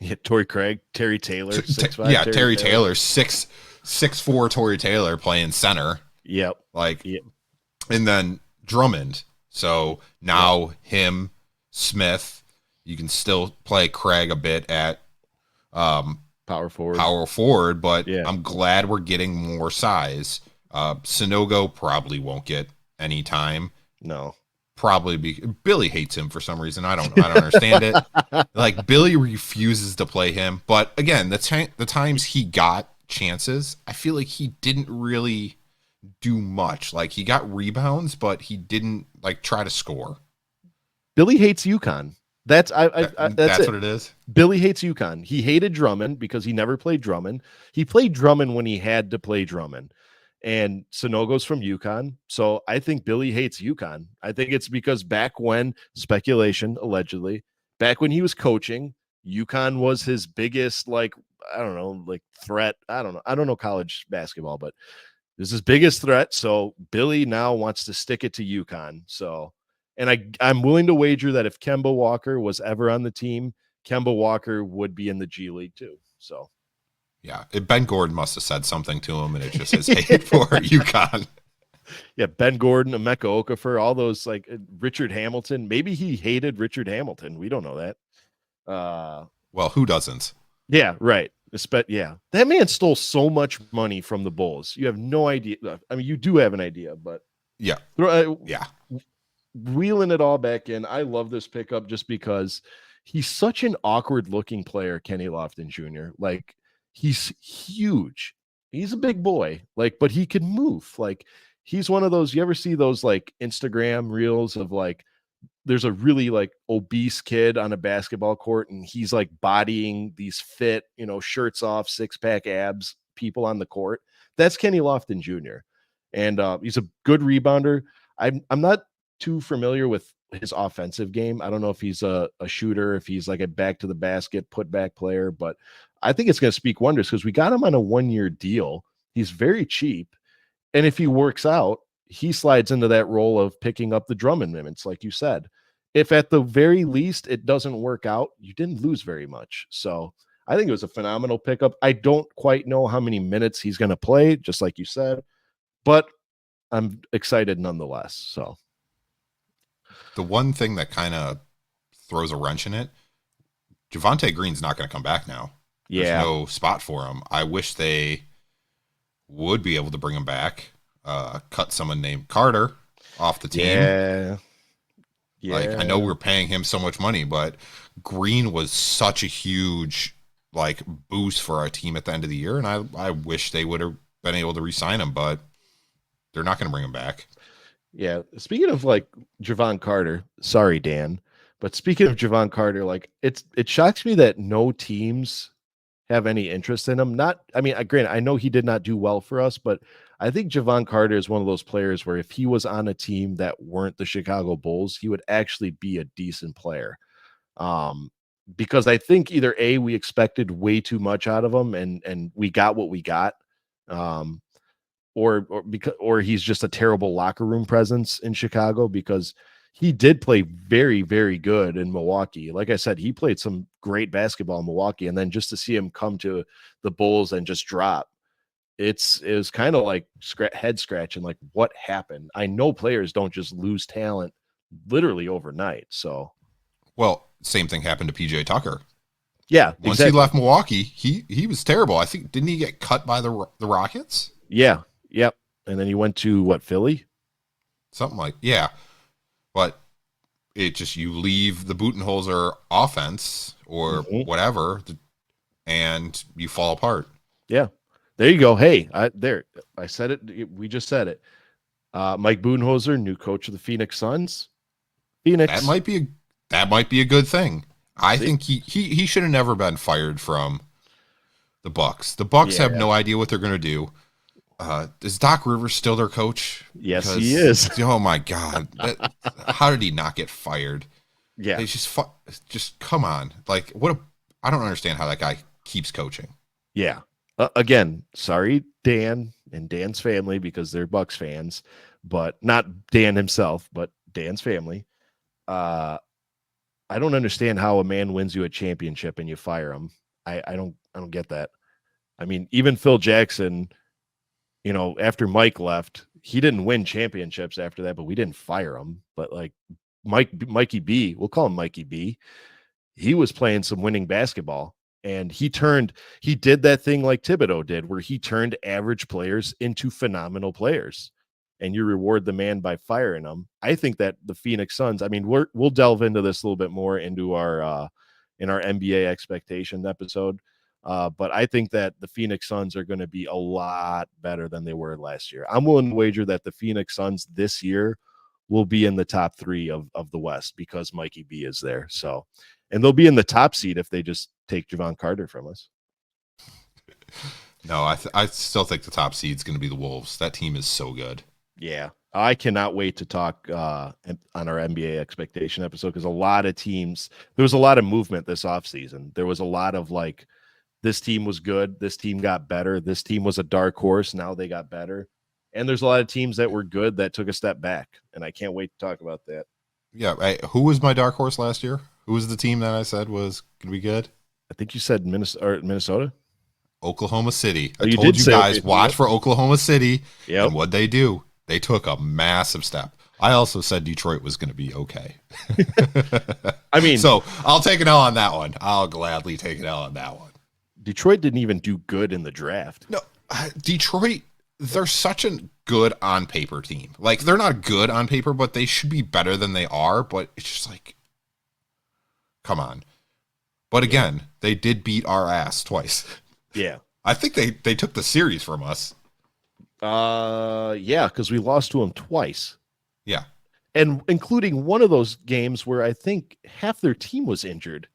Yeah, Torrey Craig, Terry Taylor, 6'5". Yeah, Terry Taylor, 6'4" Torrey Taylor playing center. Yep. Yep. And then Drummond. So now him, Smith, you can still play Craig a bit at power forward, but yeah. I'm glad we're getting more size. Sonogo probably won't get any time. No. Probably Billy hates him for some reason. I don't understand it. Like, Billy refuses to play him. But again, the times he got chances, I feel like he didn't really do much. Like, he got rebounds, but he didn't like try to score. Billy hates UConn. That's what it is. Billy hates UConn. He hated Drummond because he never played Drummond. He played Drummond when he had to play Drummond. And Sonogo's from UConn. So I think Billy hates UConn. I think it's because back when, speculation, allegedly, back when he was coaching, UConn was his biggest, threat. I don't know college basketball, but this is his biggest threat. So Billy now wants to stick it to UConn. So, and I'm willing to wager that if Kemba Walker was ever on the team, Kemba Walker would be in the G League too. So. Yeah, Ben Gordon must have said something to him, and it just his hate for UConn. Yeah, Ben Gordon, Emeka Okafor, all those, like Richard Hamilton. Maybe he hated Richard Hamilton. We don't know that. Well, who doesn't? Yeah, right. Yeah, that man stole so much money from the Bulls. You have no idea. I mean, you do have an idea, but yeah, wheeling it all back in. I love this pickup just because he's such an awkward-looking player, Kenny Lofton Jr. Like, he's huge. He's a big boy, but he can move. Like, he's one of those, you ever see those like Instagram reels of like, there's a really like obese kid on a basketball court and he's like bodying these fit, shirts off, 6-pack abs people on the court. That's Kenny Lofton Jr. And he's a good rebounder. I'm not too familiar with his offensive game. I don't know if he's a shooter, if he's like a back to the basket, put back player, but I think it's going to speak wonders because we got him on a 1-year deal. He's very cheap. And if he works out, he slides into that role of picking up the Drummond minutes, like you said. If at the very least it doesn't work out, you didn't lose very much. So I think it was a phenomenal pickup. I don't quite know how many minutes he's going to play, just like you said, but I'm excited nonetheless. So the one thing that kind of throws a wrench in it, Javonte Green's not going to come back now. Yeah. There's no spot for him. I wish they would be able to bring him back, cut someone named Carter off the team. Yeah. Like, I know we're paying him so much money, but Green was such a huge boost for our team at the end of the year, and I wish they would have been able to re-sign him, but they're not going to bring him back. Yeah. Speaking of Javon Carter, sorry, Dan, but speaking of Javon Carter, it shocks me that no teams have any interest in him. Granted, I know he did not do well for us, but I think Javon Carter is one of those players where if he was on a team that weren't the Chicago Bulls, he would actually be a decent player. Because I think either A, we expected way too much out of him and we got what we got. Or he's just a terrible locker room presence in Chicago because he did play very, very good in Milwaukee. Like I said, he played some great basketball in Milwaukee. And then just to see him come to the Bulls and just drop, it was kind of like head scratching, like what happened? I know players don't just lose talent literally overnight. So, well, same thing happened to PJ Tucker. Yeah. Once he left Milwaukee, he was terrible. I think, didn't he get cut by the Rockets? Yeah. Yep. And then he went to what, Philly? Something like, yeah. But it just, you leave the Budenholzer offense or whatever, and you fall apart. Yeah. There you go. Hey, I said it. We just said it. Mike Budenholzer, new coach of the Phoenix Suns. Phoenix. That might be a good thing. I See? think he should have never been fired from the Bucks. The Bucks have no idea what they're going to do. Is Doc Rivers still their coach? Yes, he is. Oh my God. How did he not get fired? Yeah. They just come on. Like, I don't understand how that guy keeps coaching. Yeah. Again, sorry, Dan and Dan's family, because they're Bucks fans, but not Dan himself, but Dan's family. I don't understand how a man wins you a championship and you fire him. I don't get that. I mean, even Phil Jackson, after Mike left, he didn't win championships after that, but we didn't fire him. But like Mikey B, we'll call him Mikey B. He was playing some winning basketball, and he did that thing like Thibodeau did, where he turned average players into phenomenal players, and you reward the man by firing them. I think that the Phoenix Suns, I mean, we'll delve into this a little bit more into our in our NBA expectation episode. But I think that the Phoenix Suns are going to be a lot better than they were last year. I'm willing to wager that the Phoenix Suns this year will be in the top 3 of the West because Mikey B is there. So, and they'll be in the top seed if they just take Javon Carter from us. No, I still think the top seed is going to be the Wolves. That team is so good. Yeah, I cannot wait to talk on our NBA expectation episode, because a lot of teams, there was a lot of movement this offseason. There was a lot of like, this team was good, this team got better, this team was a dark horse, now they got better. And there's a lot of teams that were good that took a step back, and I can't wait to talk about that. Yeah, who was my dark horse last year? Who was the team that I said was going to be good? I think you said Minnesota? Oklahoma City. Oh, I told you guys, watch for Oklahoma City. Yep. And what'd they do? They took a massive step. I also said Detroit was going to be okay. I mean, so I'll take an L on that one. I'll gladly take an L on that one. Detroit didn't even do good in the draft. No, Detroit, they're such a good on paper team. Like, they're not good on paper, but they should be better than they are. But it's just like, come on. But again, they did beat our ass twice. Yeah. I think they took the series from us. Yeah, because we lost to them twice. Yeah. And including one of those games where I think half their team was injured.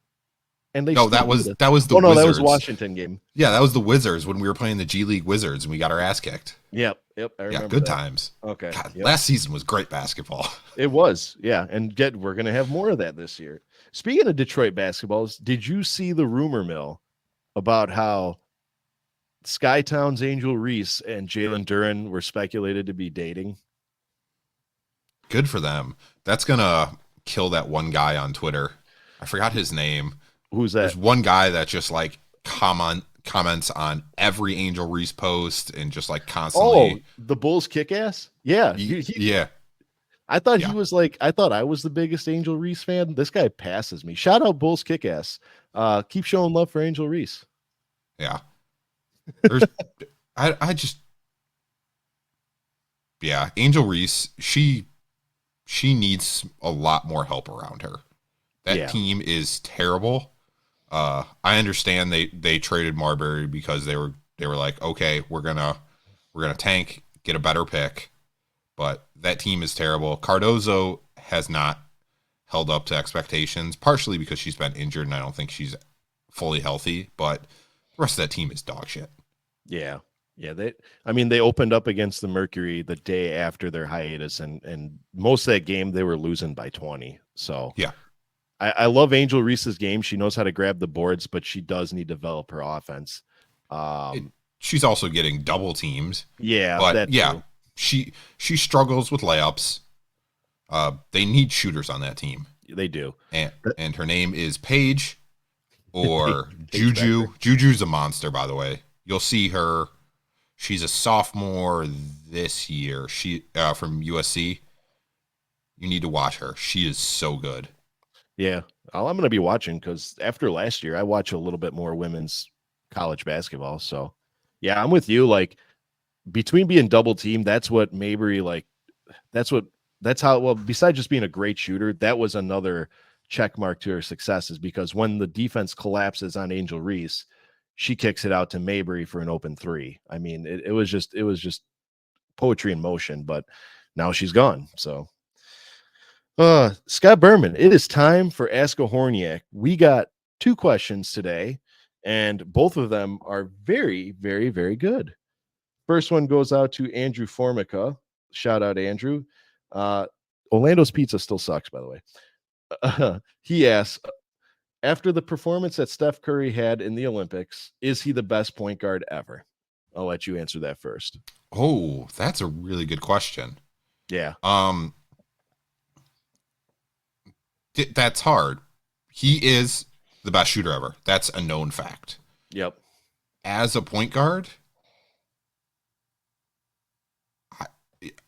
And they that was the Wizards. That was Washington game. Yeah, that was the Wizards when we were playing the G League Wizards and we got our ass kicked. Yep. I remember good that. times. Okay. God, last season was great basketball. It was, yeah. And we're gonna have more of that this year. Speaking of Detroit basketballs, did you see the rumor mill about how Skytown's Angel Reese and Jalen Duren were speculated to be dating? Good for them. That's gonna kill that one guy on Twitter. I forgot his name. Who's that? There's one guy that just like comments on every Angel Reese post and just like constantly. Oh, the Bulls kick ass? Yeah. Yeah. I thought he was like, I thought I was the biggest Angel Reese fan. This guy passes me. Shout out Bulls kick ass. Keep showing love for Angel Reese. Yeah. There's I just Angel Reese, she needs a lot more help around her. That team is terrible. I understand they traded Marbury because they were like, okay, we're gonna tank, get a better pick, but that team is terrible. Cardozo has not held up to expectations, partially because she's been injured and I don't think she's fully healthy, but the rest of that team is dog shit. Yeah. They opened up against the Mercury the day after their hiatus, and most of that game they were losing by 20. So yeah. I love Angel Reese's game. She knows how to grab the boards, but she does need to develop her offense. She's also getting double teamed. Yeah, but she struggles with layups. They need shooters on that team. They do. And her name is Paige or Juju. Juju's a monster, by the way. You'll see her. She's a sophomore this year. She from USC. You need to watch her. She is so good. Yeah, I'm going to be watching because after last year, I watch a little bit more women's college basketball. So, yeah, I'm with you. Like, between being double teamed, that's what Mabry like. That's how. Well, besides just being a great shooter, that was another check mark to her success, is because when the defense collapses on Angel Reese, she kicks it out to Mabry for an open three. I mean, it was just poetry in motion. But now she's gone. So, Scott Berman, it is time for Ask a Horniak. We got 2 questions today, and both of them are very, very, very good. First one goes out to Andrew Formica. Shout out, Andrew. Orlando's pizza still sucks, by the way. He asks, after the performance that Steph Curry had in the Olympics, is he the best point guard ever? I'll let you answer that first. Oh, that's a really good question. Yeah. That's hard. He is the best shooter ever. That's a known fact. Yep. As a point guard,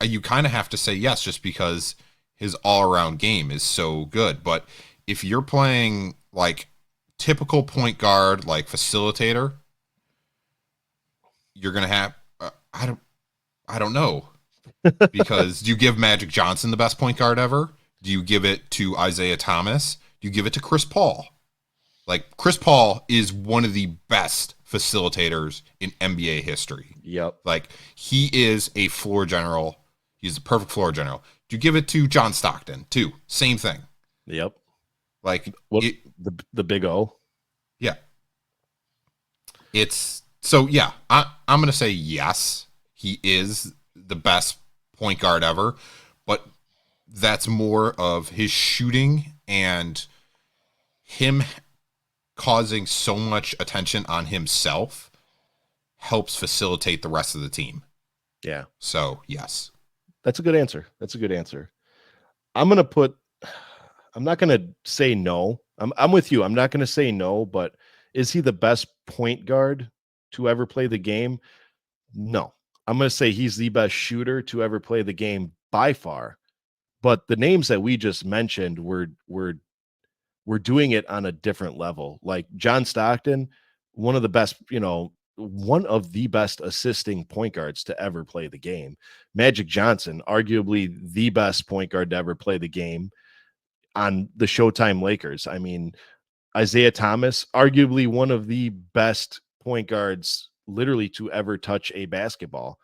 you kind of have to say yes, just because his all-around game is so good. But if you're playing like typical point guard, like facilitator, you're gonna have I don't know, because do you give Magic Johnson the best point guard ever? Do you give it to Isaiah Thomas? Do you give it to Chris Paul? Like, Chris Paul is one of the best facilitators in NBA history. Yep. Like, he is a floor general. He's the perfect floor general. Do you give it to John Stockton too? Same thing. Yep. Like, the big O. Yeah. It's so, yeah, I'm going to say yes, he is the best point guard ever, but that's more of his shooting and him causing so much attention on himself helps facilitate the rest of the team. Yeah. So, yes. That's a good answer. I'm not going to say no. I'm with you. I'm not going to say no, but is he the best point guard to ever play the game? No. I'm going to say he's the best shooter to ever play the game by far. But the names that we just mentioned were doing it on a different level. Like John Stockton, one of the best assisting point guards to ever play the game. Magic Johnson, arguably the best point guard to ever play the game on the Showtime Lakers. I mean, Isaiah Thomas, arguably one of the best point guards literally to ever touch a basketball.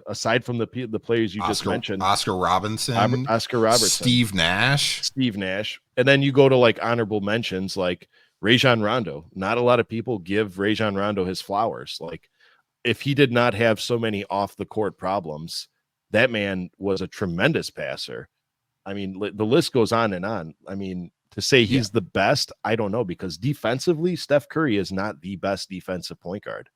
Aside from the players you just mentioned, Oscar Robertson, Steve Nash, and then you go to like honorable mentions like Rajon Rondo. Not a lot of people give Rajon Rondo his flowers. Like, if he did not have so many off the court problems, that man was a tremendous passer. I mean, the list goes on and on. I mean, to say he's the best, I don't know, because defensively, Steph Curry is not the best defensive point guard.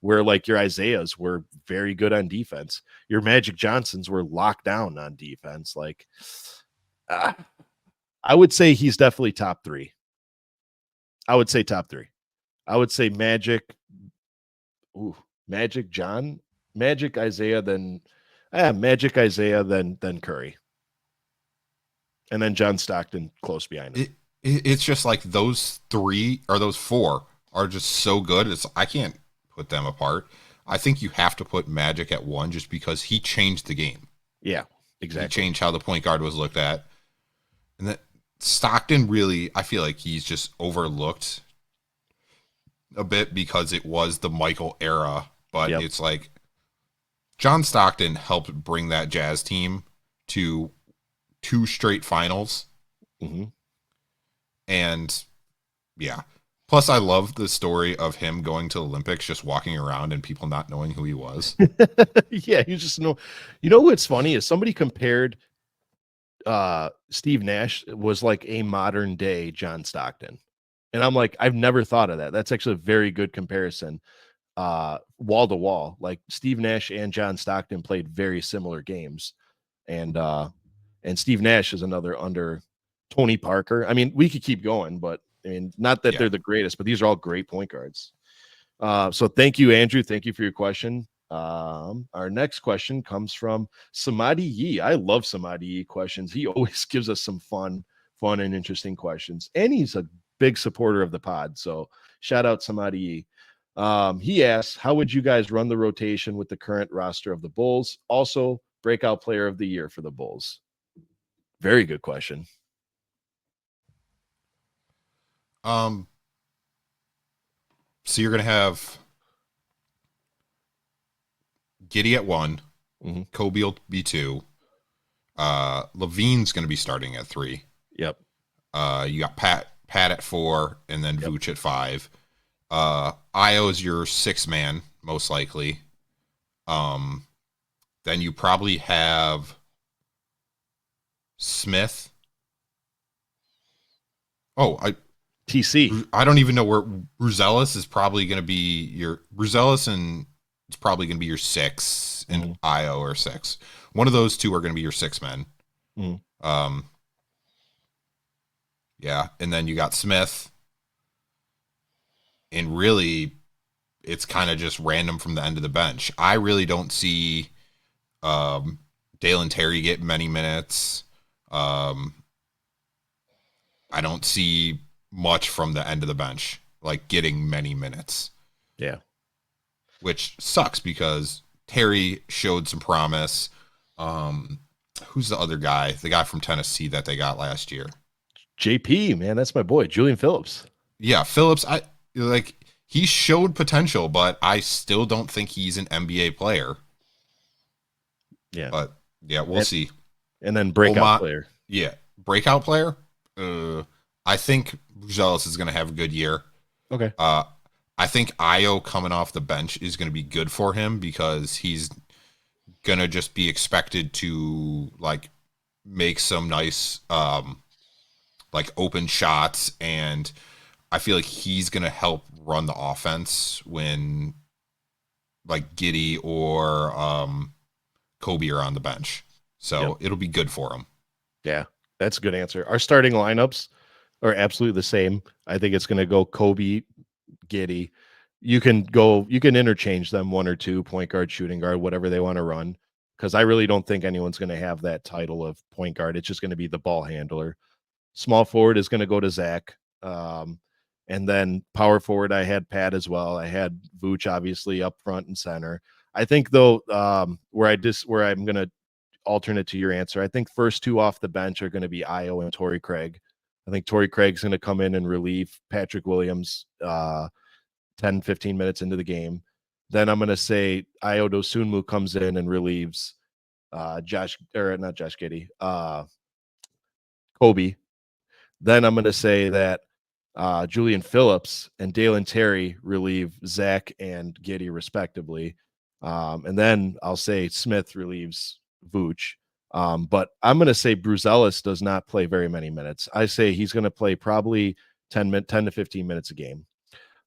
Where like your Isaiahs were very good on defense, your Magic Johnsons were locked down on defense. Like, I would say he's definitely top 3. I would say top 3. I would say Magic, Magic Isaiah, then Curry, and then John Stockton close behind him. It's just like those 3 or those 4 are just so good. I can't put them apart. I think you have to put Magic at 1 just because he changed the game. Yeah, exactly. He changed how the point guard was looked at. And that Stockton, really, I feel like he's just overlooked a bit because it was the Michael era. But It's like John Stockton helped bring that Jazz team to 2 straight finals. Mm-hmm. And yeah. Plus, I love the story of him going to the Olympics, just walking around and people not knowing who he was. Yeah, you just know. You know what's funny is somebody compared Steve Nash was like a modern day John Stockton. And I'm like, I've never thought of that. That's actually a very good comparison. Wall to wall. Like Steve Nash and John Stockton played very similar games. And Steve Nash is another under Tony Parker. I mean, we could keep going, but I mean, not that they're the greatest, but these are all great point guards. So thank you, Andrew. Thank you for your question. Our next question comes from Samadhi Yee. I love Samadhi Yee questions. He always gives us some fun and interesting questions. And he's a big supporter of the pod. So shout out Samadhi Yee. He asks, how would you guys run the rotation with the current roster of the Bulls? Also, breakout player of the year for the Bulls. Very good question. So you're gonna have Giddy at 1, Mm-hmm. Kobe will be 2. Levine's gonna be starting at 3. Yep. You got Pat at 4, and then Vooch at 5. Io is your 6th man, most likely. Then you probably have Smith. TC. I don't even know where Bruzelis is probably going to be your Bruzelis, and it's probably going to be your 6, and Io or 6. One of those two are going to be your 6 men. Yeah, and then you got Smith, and really, it's kind of just random from the end of the bench. I really don't see Dalen Terry get many minutes. I don't see much from the end of the bench, like getting many minutes. Yeah. Which sucks because Terry showed some promise. Who's the other guy? The guy from Tennessee that they got last year. JP, man, that's my boy, Julian Phillips. Yeah, Phillips. He showed potential, but I still don't think he's an NBA player. Yeah. But yeah, we'll see. And then breakout player. Yeah, breakout player. I think Bruzelis is going to have a good year. Okay. I think Io coming off the bench is going to be good for him because he's going to just be expected to like make some nice like open shots, and I feel like he's going to help run the offense when like Giddy or Kobe are on the bench. So it'll be good for him. Yeah, that's a good answer. Our starting lineups are absolutely the same. I think it's going to go Kobe, Giddy. You can interchange them, 1 or 2, point guard, shooting guard, whatever they want to run. Because I really don't think anyone's going to have that title of point guard. It's just going to be the ball handler. Small forward is going to go to Zach. And then power forward, I had Pat as well. I had Vooch obviously up front and center. I think though, where I'm going to alternate to your answer, I think first 2 off the bench are going to be Io and Torrey Craig. I think Torrey Craig's going to come in and relieve Patrick Williams 10, 15 minutes into the game. Then I'm going to say Io Dosunmu comes in and relieves not Josh Giddey, Kobe. Then I'm going to say that Julian Phillips and Dalen Terry relieve Zach and Giddey respectively. And then I'll say Smith relieves Vooch. But I'm going to say Bruzelis does not play very many minutes. I say he's going to play probably 10 to 15 minutes a game.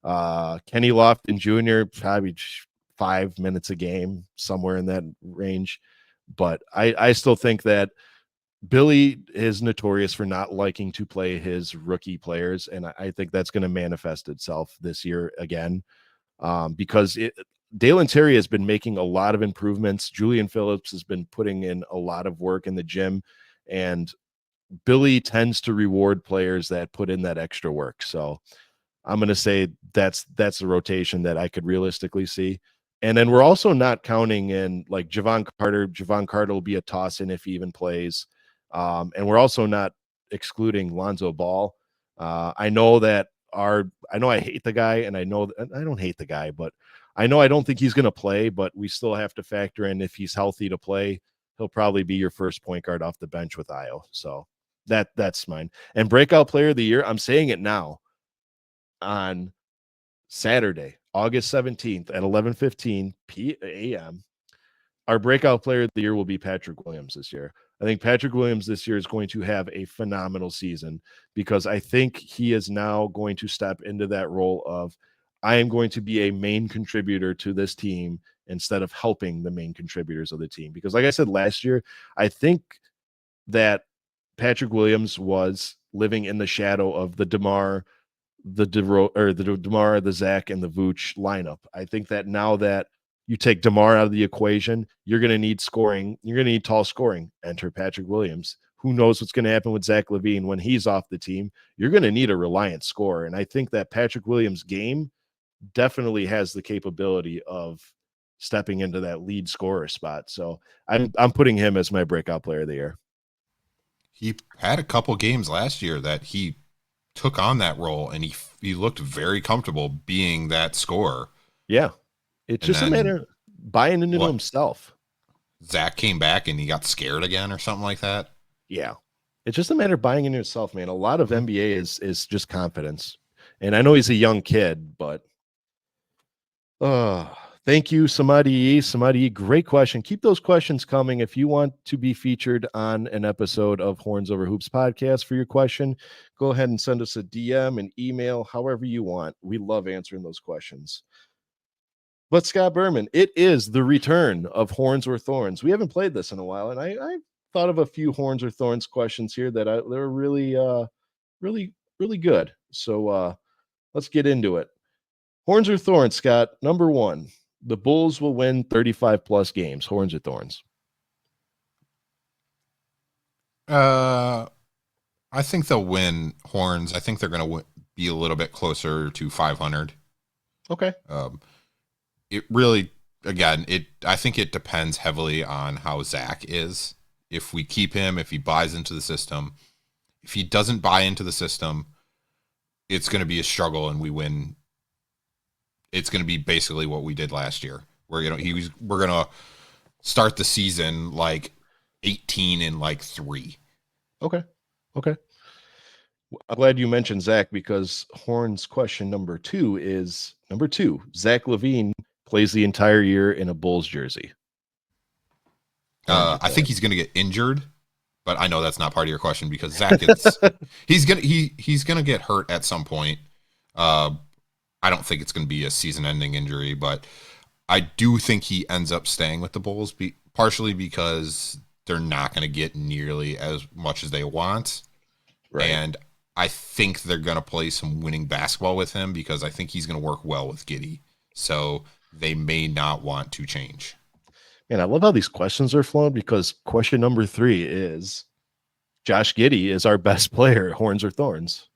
Kenny Lofton Jr., probably 5 minutes a game, somewhere in that range. But I still think that Billy is notorious for not liking to play his rookie players, and I think that's going to manifest itself this year again, because Dalen Terry has been making a lot of improvements. Julian Phillips has been putting in a lot of work in the gym, and Billy tends to reward players that put in that extra work. So I'm going to say that's the rotation that I could realistically see. And then we're also not counting in like Javon Carter. Javon Carter will be a toss in if he even plays. And we're also not excluding Lonzo Ball. I know I hate the guy, and I know I don't hate the guy, but I know I don't think he's going to play, but we still have to factor in if he's healthy to play, he'll probably be your first point guard off the bench with Io. So that's mine. And breakout player of the year, I'm saying it now. On Saturday, August 17th at 11:15 p.m., our breakout player of the year will be Patrick Williams this year. I think Patrick Williams this year is going to have a phenomenal season because I think he is now going to step into that role of I am going to be a main contributor to this team instead of helping the main contributors of the team. Because like I said last year, I think that Patrick Williams was living in the shadow of the DeMar, the DeMar, the Zach, and the Vooch lineup. I think that now that you take DeMar out of the equation, you're going to need scoring. You're going to need tall scoring. Enter Patrick Williams. Who knows what's going to happen with Zach LaVine when he's off the team? You're going to need a reliant scorer. And I think that Patrick Williams' game definitely has the capability of stepping into that lead scorer spot. So I'm putting him as my breakout player of the year. He had a couple games last year that he took on that role, and he looked very comfortable being that scorer. Yeah. It's And just a then matter of buying into what? himself. Zach came back and he got scared again or something like that. Yeah. It's just a matter of buying into yourself, man. A lot of NBA is just confidence. And I know he's a young kid, but thank you, Samadi. Great question. Keep those questions coming. If you want to be featured on an episode of Horns Over Hoops podcast for your question, go ahead and send us a DM, an email, however you want. We love answering those questions. But Scott Berman, it is the return of Horns or Thorns. We haven't played this in a while, and I thought of a few Horns or Thorns questions here that they're really, really good. So let's get into it. Horns or Thorns, Scott? Number one, the Bulls will win 35 plus games. Horns or Thorns? I think they'll win. Horns. I think they're going to be a little bit closer to 500. Okay. It really, again, I think it depends heavily on how Zach is. If we keep him, if he buys into the system. If he doesn't buy into the system, it's going to be a struggle, and we win. It's going to be basically what we did last year, where we're going to start the season like 18-3. Okay. I'm glad you mentioned Zach, because Horn's question number two is Zach LaVine plays the entire year in a Bulls jersey. I think he's going to get injured, but I know that's not part of your question because Zach is he's gonna get hurt at some point. I don't think it's going to be a season-ending injury, but I do think he ends up staying with the Bulls, partially because they're not going to get nearly as much as they want. Right. And I think they're going to play some winning basketball with him because I think he's going to work well with Giddey. So they may not want to change. And I love how these questions are flowing, because question number 3 is Josh Giddey is our best player, Horns or Thorns?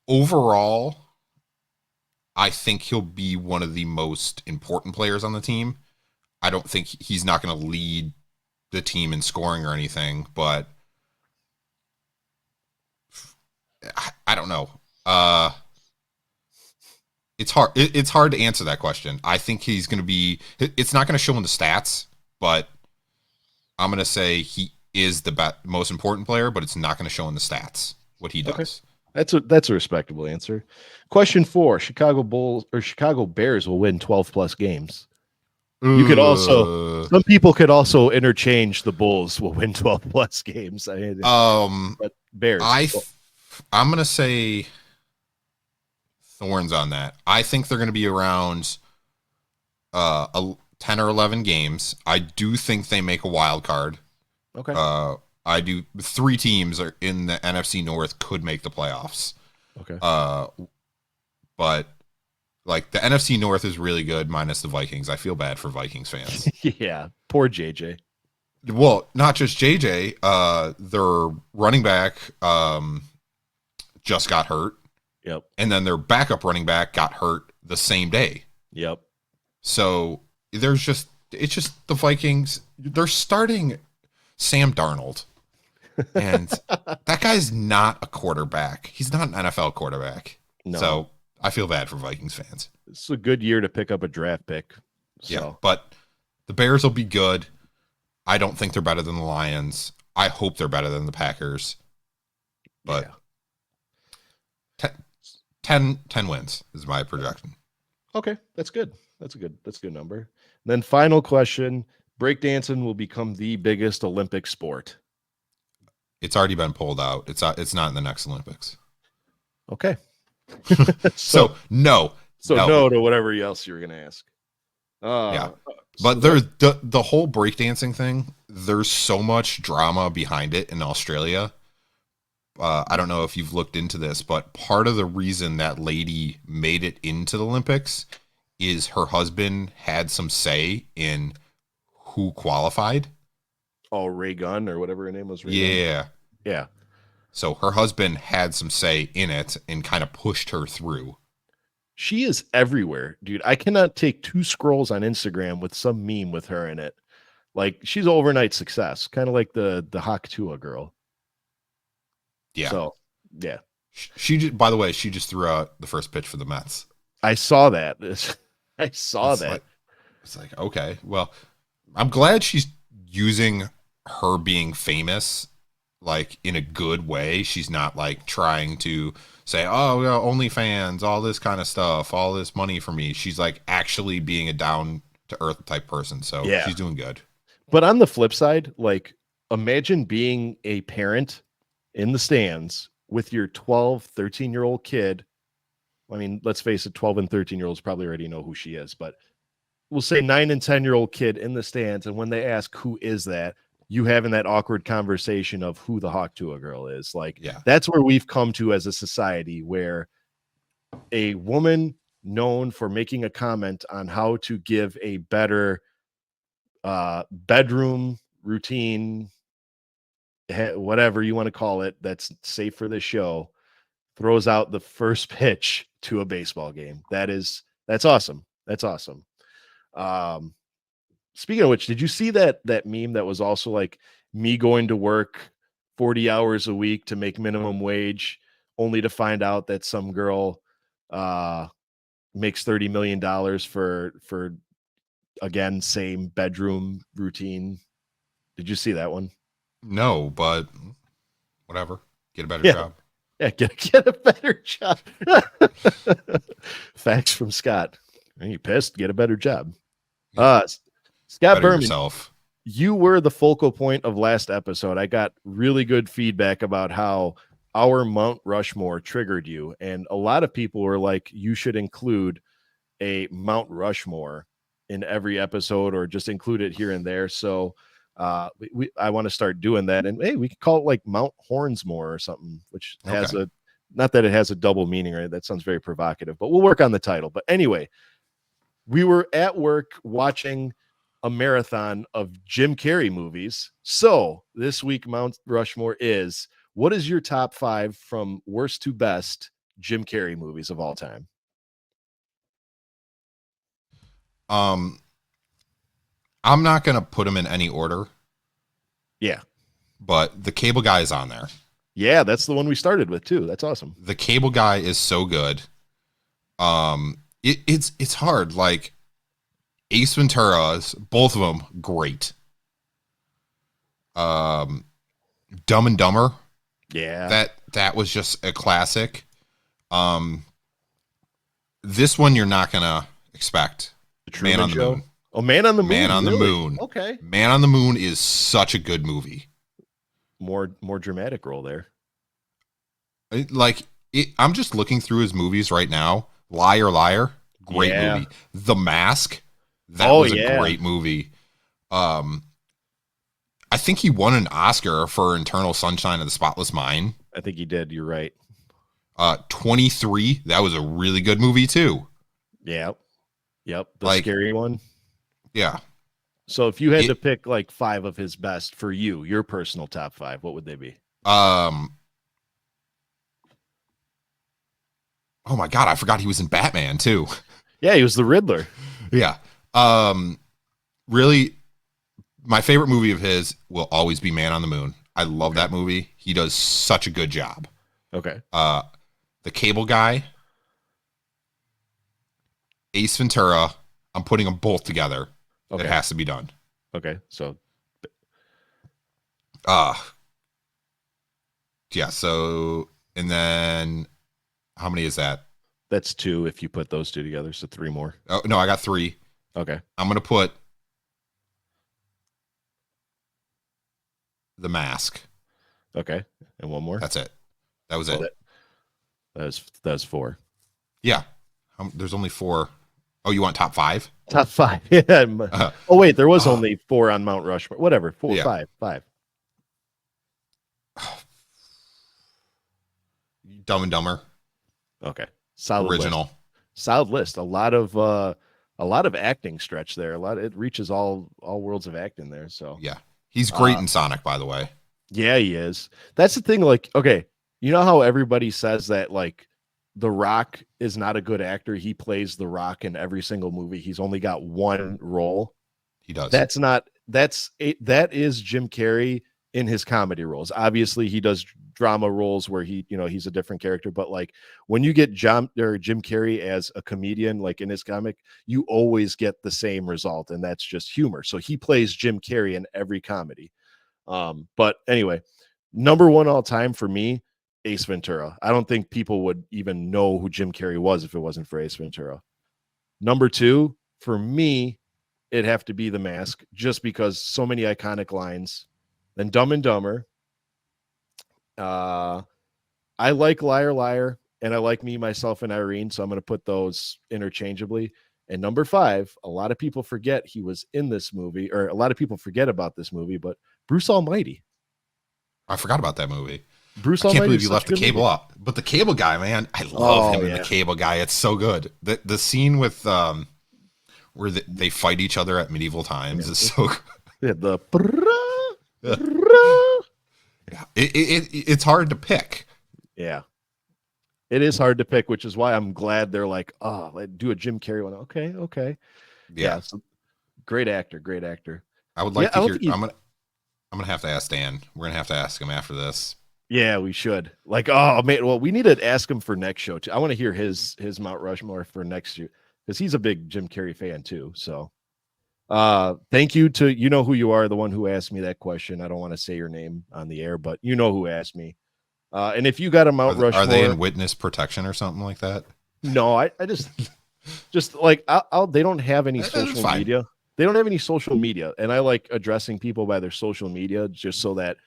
Overall, I think he'll be one of the most important players on the team. I don't think he's not going to lead the team in scoring or anything, but I don't know. It's hard. It's hard to answer that question. I think he's going to be. It's not going to show in the stats, but I'm going to say he is the most important player. But it's not going to show in the stats what he does. Okay. That's a respectable answer. Question 4: Chicago Bears will win 12 plus games. You could also. Some people could also interchange the Bulls will win 12 plus games. But Bears. I'm going to say Thorns on that. I think they're going to be around 10 or 11 games. I do think they make a wild card. Okay. I do. 3 teams are in the NFC North could make the playoffs. Okay. But like the NFC North is really good minus the Vikings. I feel bad for Vikings fans. Yeah. Poor JJ. Well, not just JJ. Their running back just got hurt. Yep. And then their backup running back got hurt the same day. Yep. So it's just the Vikings. They're starting Sam Darnold. And that guy's not a quarterback. He's not an NFL quarterback. No. So I feel bad for Vikings fans. It's a good year to pick up a draft pick. So. Yeah, but the Bears will be good. I don't think they're better than the Lions. I hope they're better than the Packers. But yeah. 10 wins is my projection. Okay, that's good. That's a good number. Then final question: breakdancing will become the biggest Olympic sport. It's already been pulled out. It's not in the next Olympics. Okay. So no. So no to whatever else you're gonna ask. Yeah. But there's the whole breakdancing thing, there's so much drama behind it in Australia. I don't know if you've looked into this, but part of the reason that lady made it into the Olympics is her husband had some say in who qualified. Oh, Ray Gunn or whatever her name was. Yeah. Yeah. So her husband had some say in it and kind of pushed her through. She is everywhere, dude. I cannot take 2 scrolls on Instagram with some meme with her in it. Like she's overnight success, kind of like the Hawk Tua girl. Yeah. So yeah, She just, by the way, she just threw out the first pitch for the Mets. I saw that. I saw It's that. like, it's like, okay, well, I'm glad she's using her being famous like in a good way. She's not like trying to say, oh, yeah, OnlyFans, all this kind of stuff, all this money for me. She's like actually being a down to earth type person. So Yeah. she's doing good. But on the flip side, like imagine being a parent in the stands with your 12, 13-year-old kid. I mean, let's face it, 12 and 13-year-olds probably already know who she is, but we'll say 9 and 10-year-old kid in the stands. And when they ask, who is that? You having that awkward conversation of who the Hawk Tua girl is. Like, Yeah. that's where we've come to as a society, where a woman known for making a comment on how to give a better bedroom routine, whatever you want to call it, that's safe for this show, throws out the first pitch to a baseball game. That's awesome. That's awesome. Speaking of which, did you see that meme that was also like me going to work 40 hours a week to make minimum wage, only to find out that some girl makes $30 million for again, same bedroom routine? Did you see that one? No, but whatever. Get a better Yeah. job. Yeah, get a better job. Facts from Scott. Are you pissed? Get a better job. Scott Better Berman, yourself. you were the focal point of last episode. I got really good feedback about how our Mount Rushmore triggered you. And a lot of people were like, you should include a Mount Rushmore in every episode or just include it here and there. So I want to start doing that. And hey, we could call it like Mount Hornsmore or something, which has not that it has a double meaning, right? That sounds very provocative, but we'll work on the title. But anyway, we were at work watching a marathon of Jim Carrey movies. So this week, Mount Rushmore is, what is your top 5 from worst to best Jim Carrey movies of all time? I'm not going to put them in any order. Yeah. But the Cable Guy is on there. Yeah, that's the one we started with too. That's awesome. The Cable Guy is so good. It's hard. Like Ace Ventura's, both of them great. Dumb and Dumber. Yeah. That was just a classic. This one you're not gonna expect. Man on the Moon. Oh, Man on the Moon. Man on the Moon. Okay. Man on the Moon is such a good movie. More dramatic role there. I'm just looking through his movies right now. Liar, Liar, great movie. The Mask, that was a great movie. I think he won an Oscar for Eternal Sunshine of the Spotless Mind. I think he did. You're right. 23, that was a really good movie too. Yep. The scary one. Yeah. So if you had to pick like 5 of his best for you, your personal top 5, what would they be? Oh my God, I forgot he was in Batman too. Yeah, he was the Riddler. Yeah. Really, my favorite movie of his will always be Man on the Moon. I love that movie. He does such a good job. Okay. The Cable Guy, Ace Ventura, I'm putting them both together. Okay. It has to be done. Okay. So yeah, so and then how many is that? That's 2 if you put those 2 together, so 3 more. Oh no, I got 3. Okay. I'm gonna put The Mask. Okay. And 1 more. That's it. That was it. That was 4. Yeah. There's only 4. Oh, you want top 5? Top 5. Yeah. Oh wait, there was only 4 on Mount Rushmore. Whatever. 4, 5. Dumb and Dumber. Okay. Solid original. List. Solid list. A lot of acting stretch there. It reaches all worlds of acting there. So yeah. He's great in Sonic, by the way. Yeah, he is. That's the thing. Like, okay, You know how everybody says that like The Rock is not a good actor. He plays The Rock in every single movie. He's only got one role. He does. That is Jim Carrey in his comedy roles. Obviously, he does drama roles where he's a different character. But like when you get Jim Carrey as a comedian, like in his comic, you always get the same result, and that's just humor. So he plays Jim Carrey in every comedy. But anyway, number one all time for me, Ace Ventura. I don't think people would even know who Jim Carrey was if it wasn't for Ace Ventura. Number two, for me, it'd have to be The Mask, just because so many iconic lines. Then Dumb and Dumber. I like Liar Liar, and I like Me, Myself, and Irene, so I'm going to put those interchangeably. And number five, a lot of people forget he was in this movie, or a lot of people forget about this movie, but Bruce Almighty. I forgot about that movie. Bruce I can't Almighty believe you left the Cable up. But the Cable Guy, man, I love him in the Cable Guy. It's so good. The scene with where they fight each other at medieval times is so good. Yeah, it's hard to pick. Yeah. It is hard to pick, which is why I'm glad they're like, oh, let's do a Jim Carrey one. Okay. Yeah. So, great actor. I would like to hear. I'm gonna have to ask Dan. We're gonna have to ask him after this. Yeah, we should. Like, oh man, well, we need to ask him for next show too. I want to hear his Mount Rushmore for next year because he's a big Jim Carrey fan too. So thank you to you know who you are, the one who asked me that question. I don't want to say your name on the air, but you know who asked me. And if you got a Mount Rushmore, are they in witness protection or something like that? No, I just like they don't have any social media. They don't have any social media, and I like addressing people by their social media just so that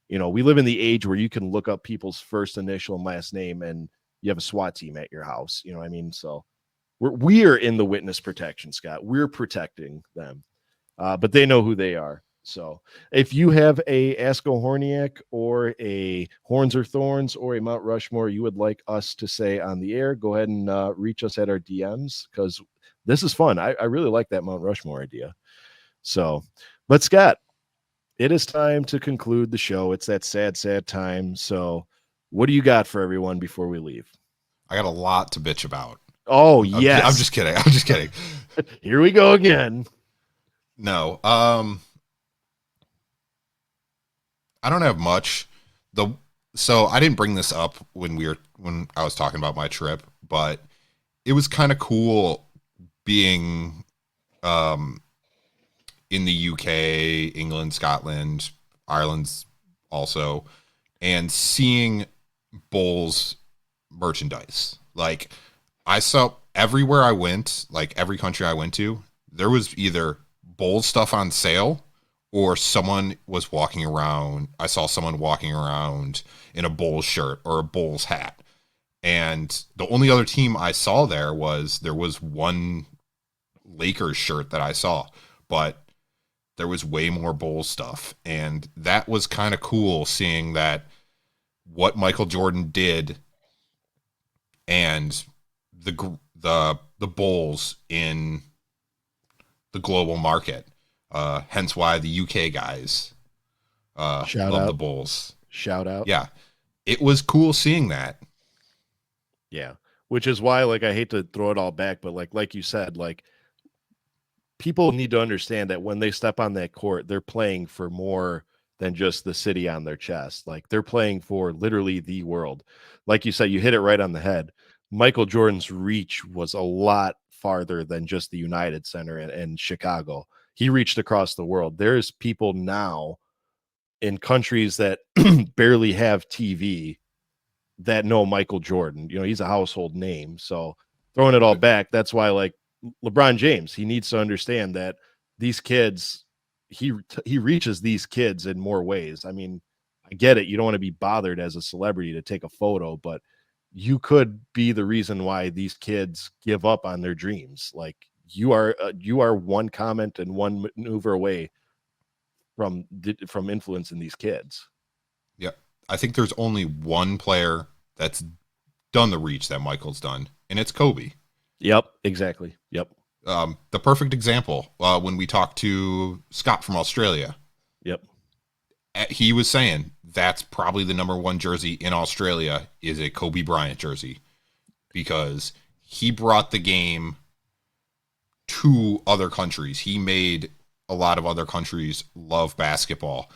we live in the age where you can look up people's first initial and last name, and you have a SWAT team at your house. You know what I mean? So we're in the witness protection, Scott. We're protecting them, but they know who they are. So if you have a Ask a Horniak or a Horns or Thorns or a Mount Rushmore you would like us to say on the air, go ahead and reach us at our DMs because this is fun. I really like that Mount Rushmore idea. So, but Scott, it is time to conclude the show. It's that sad time. So what do you got for everyone before we leave? I got a lot to bitch about. Oh, yes. I'm just kidding. Here we go again. No. I don't have much. So I didn't bring this up when I was talking about my trip, but it was kind of cool being in the UK, England, Scotland, Ireland also, and seeing Bulls merchandise. Like I saw everywhere I went, like every country I went to, there was either Bulls stuff on sale or someone was walking around. I saw someone walking around in a Bulls shirt or a Bulls hat. And the only other team I saw there was one Lakers shirt that I saw, but there was way more Bulls stuff. And that was kind of cool seeing that what Michael Jordan did and the Bulls in the global market. Hence why the UK guys love the Bulls. Shout out. Yeah. It was cool seeing that. Yeah. Which is why, like, I hate to throw it all back, but like you said, like, people need to understand that when they step on that court, they're playing for more than just the city on their chest. Like, they're playing for literally the world. Like you said, you hit it right on the head. Michael Jordan's reach was a lot farther than just the United Center and Chicago. He reached across the world. There's people now in countries that barely have TV that know Michael Jordan. He's a household name. So throwing it all back, that's why, like, LeBron James, he needs to understand that these kids, he reaches these kids in more ways. I mean, I get it. You don't want to be bothered as a celebrity to take a photo, but you could be the reason why these kids give up on their dreams. Like, you are one comment and one maneuver away from influencing these kids. Yeah. I think there's only one player that's done the reach that Michael's done, and it's Kobe. Yep, exactly. Yep. The perfect example, when we talked to Scott from Australia. Yep. He was saying that's probably the number one jersey in Australia is a Kobe Bryant jersey, because he brought the game to other countries. He made a lot of other countries love basketball.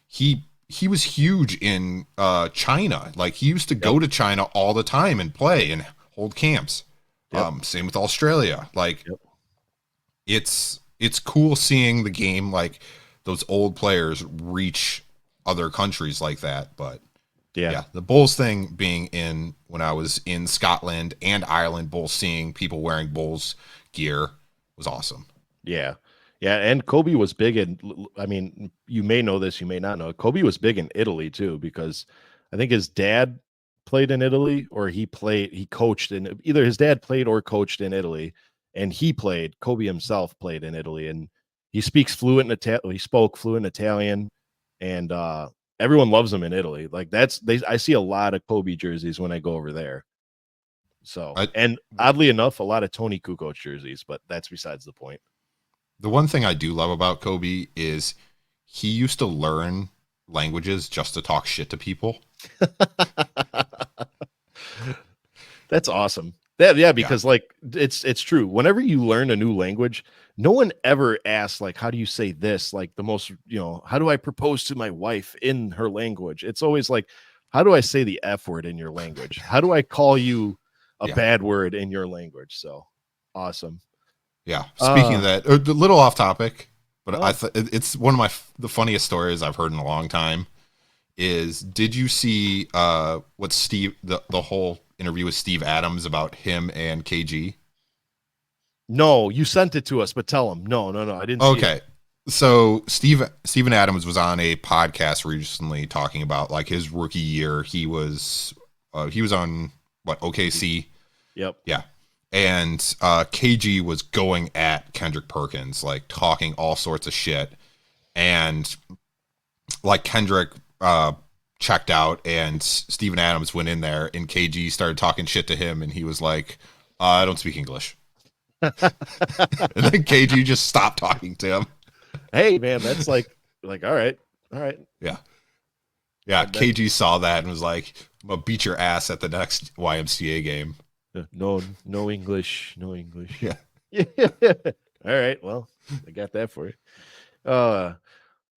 He was huge in China. Like, he used to go to China all the time and play and hold camps. Same with Australia. Like, it's cool seeing the game, like, those old players reach other countries like that. But yeah, the Bulls thing being in, when I was in Scotland and Ireland, both seeing people wearing Bulls gear was awesome. Yeah. Yeah, and Kobe was big in, I mean, you may know this, you may not know. Kobe was big in Italy too, because I think his dad played in Italy, or he coached in, either his dad played or coached in Italy, and Kobe himself played in Italy, and he spoke fluent Italian, and everyone loves him in Italy. Like, I see a lot of Kobe jerseys when I go over there. So, and oddly enough, a lot of Tony Kukoc jerseys, but that's besides the point. The one thing I do love about Kobe is he used to learn languages just to talk shit to people. That's awesome. Because like, it's true. Whenever you learn a new language, no one ever asks, like, how do you say this? Like, the most, how do I propose to my wife in her language? It's always like, how do I say the F word in your language? How do I call you a bad word in your language? So awesome. Yeah. Speaking of that, a little off topic, but it's one of the funniest stories I've heard in a long time. Did you see what Steve, the whole interview with Steve Adams about him and KG? No, you sent it to us, but tell him. No, I didn't. Okay. So Steven Adams was on a podcast recently talking about, like, his rookie year. He was on OKC. Yep. Yeah. And KG was going at Kendrick Perkins, like, talking all sorts of shit. And, like, Kendrick checked out, and Steven Adams went in there, and KG started talking shit to him, and he was like, I don't speak English. And then KG just stopped talking to him. Hey, man, that's like all right. Yeah. KG saw that and was like, I'm gonna beat your ass at the next YMCA game. No English. Yeah. All right. Well, I got that for you.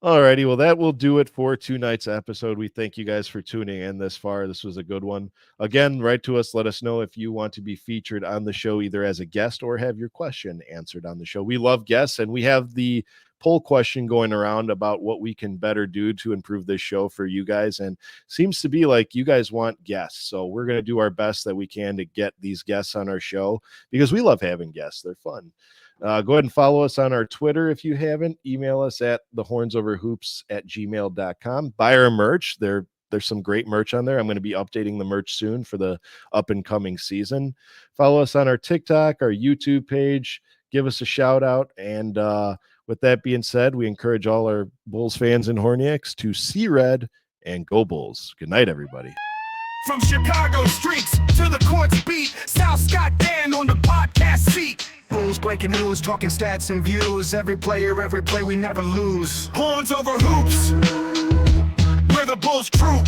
Alrighty, well, that will do it for tonight's episode. We thank you guys for tuning in this far. This was a good one. Again, write to us. Let us know if you want to be featured on the show, either as a guest or have your question answered on the show. We love guests, and we have the poll question going around about what we can better do to improve this show for you guys. And seems to be like you guys want guests. So we're going to do our best that we can to get these guests on our show, because we love having guests. They're fun. Go ahead and follow us on our Twitter if you haven't. Email us at thehornsoverhoops@gmail.com. Buy our merch. There's some great merch on there. I'm going to be updating the merch soon for the up and coming season. Follow us on our TikTok, our YouTube page. Give us a shout out. And with that being said, we encourage all our Bulls fans and Horniacs to see red and go Bulls. Good night, everybody. From Chicago streets to the courts beat, South Scott Dan on the podcast seat. Bulls breaking news, talking stats and views. Every player, every play, we never lose. Horns over hoops, we're the Bulls troop.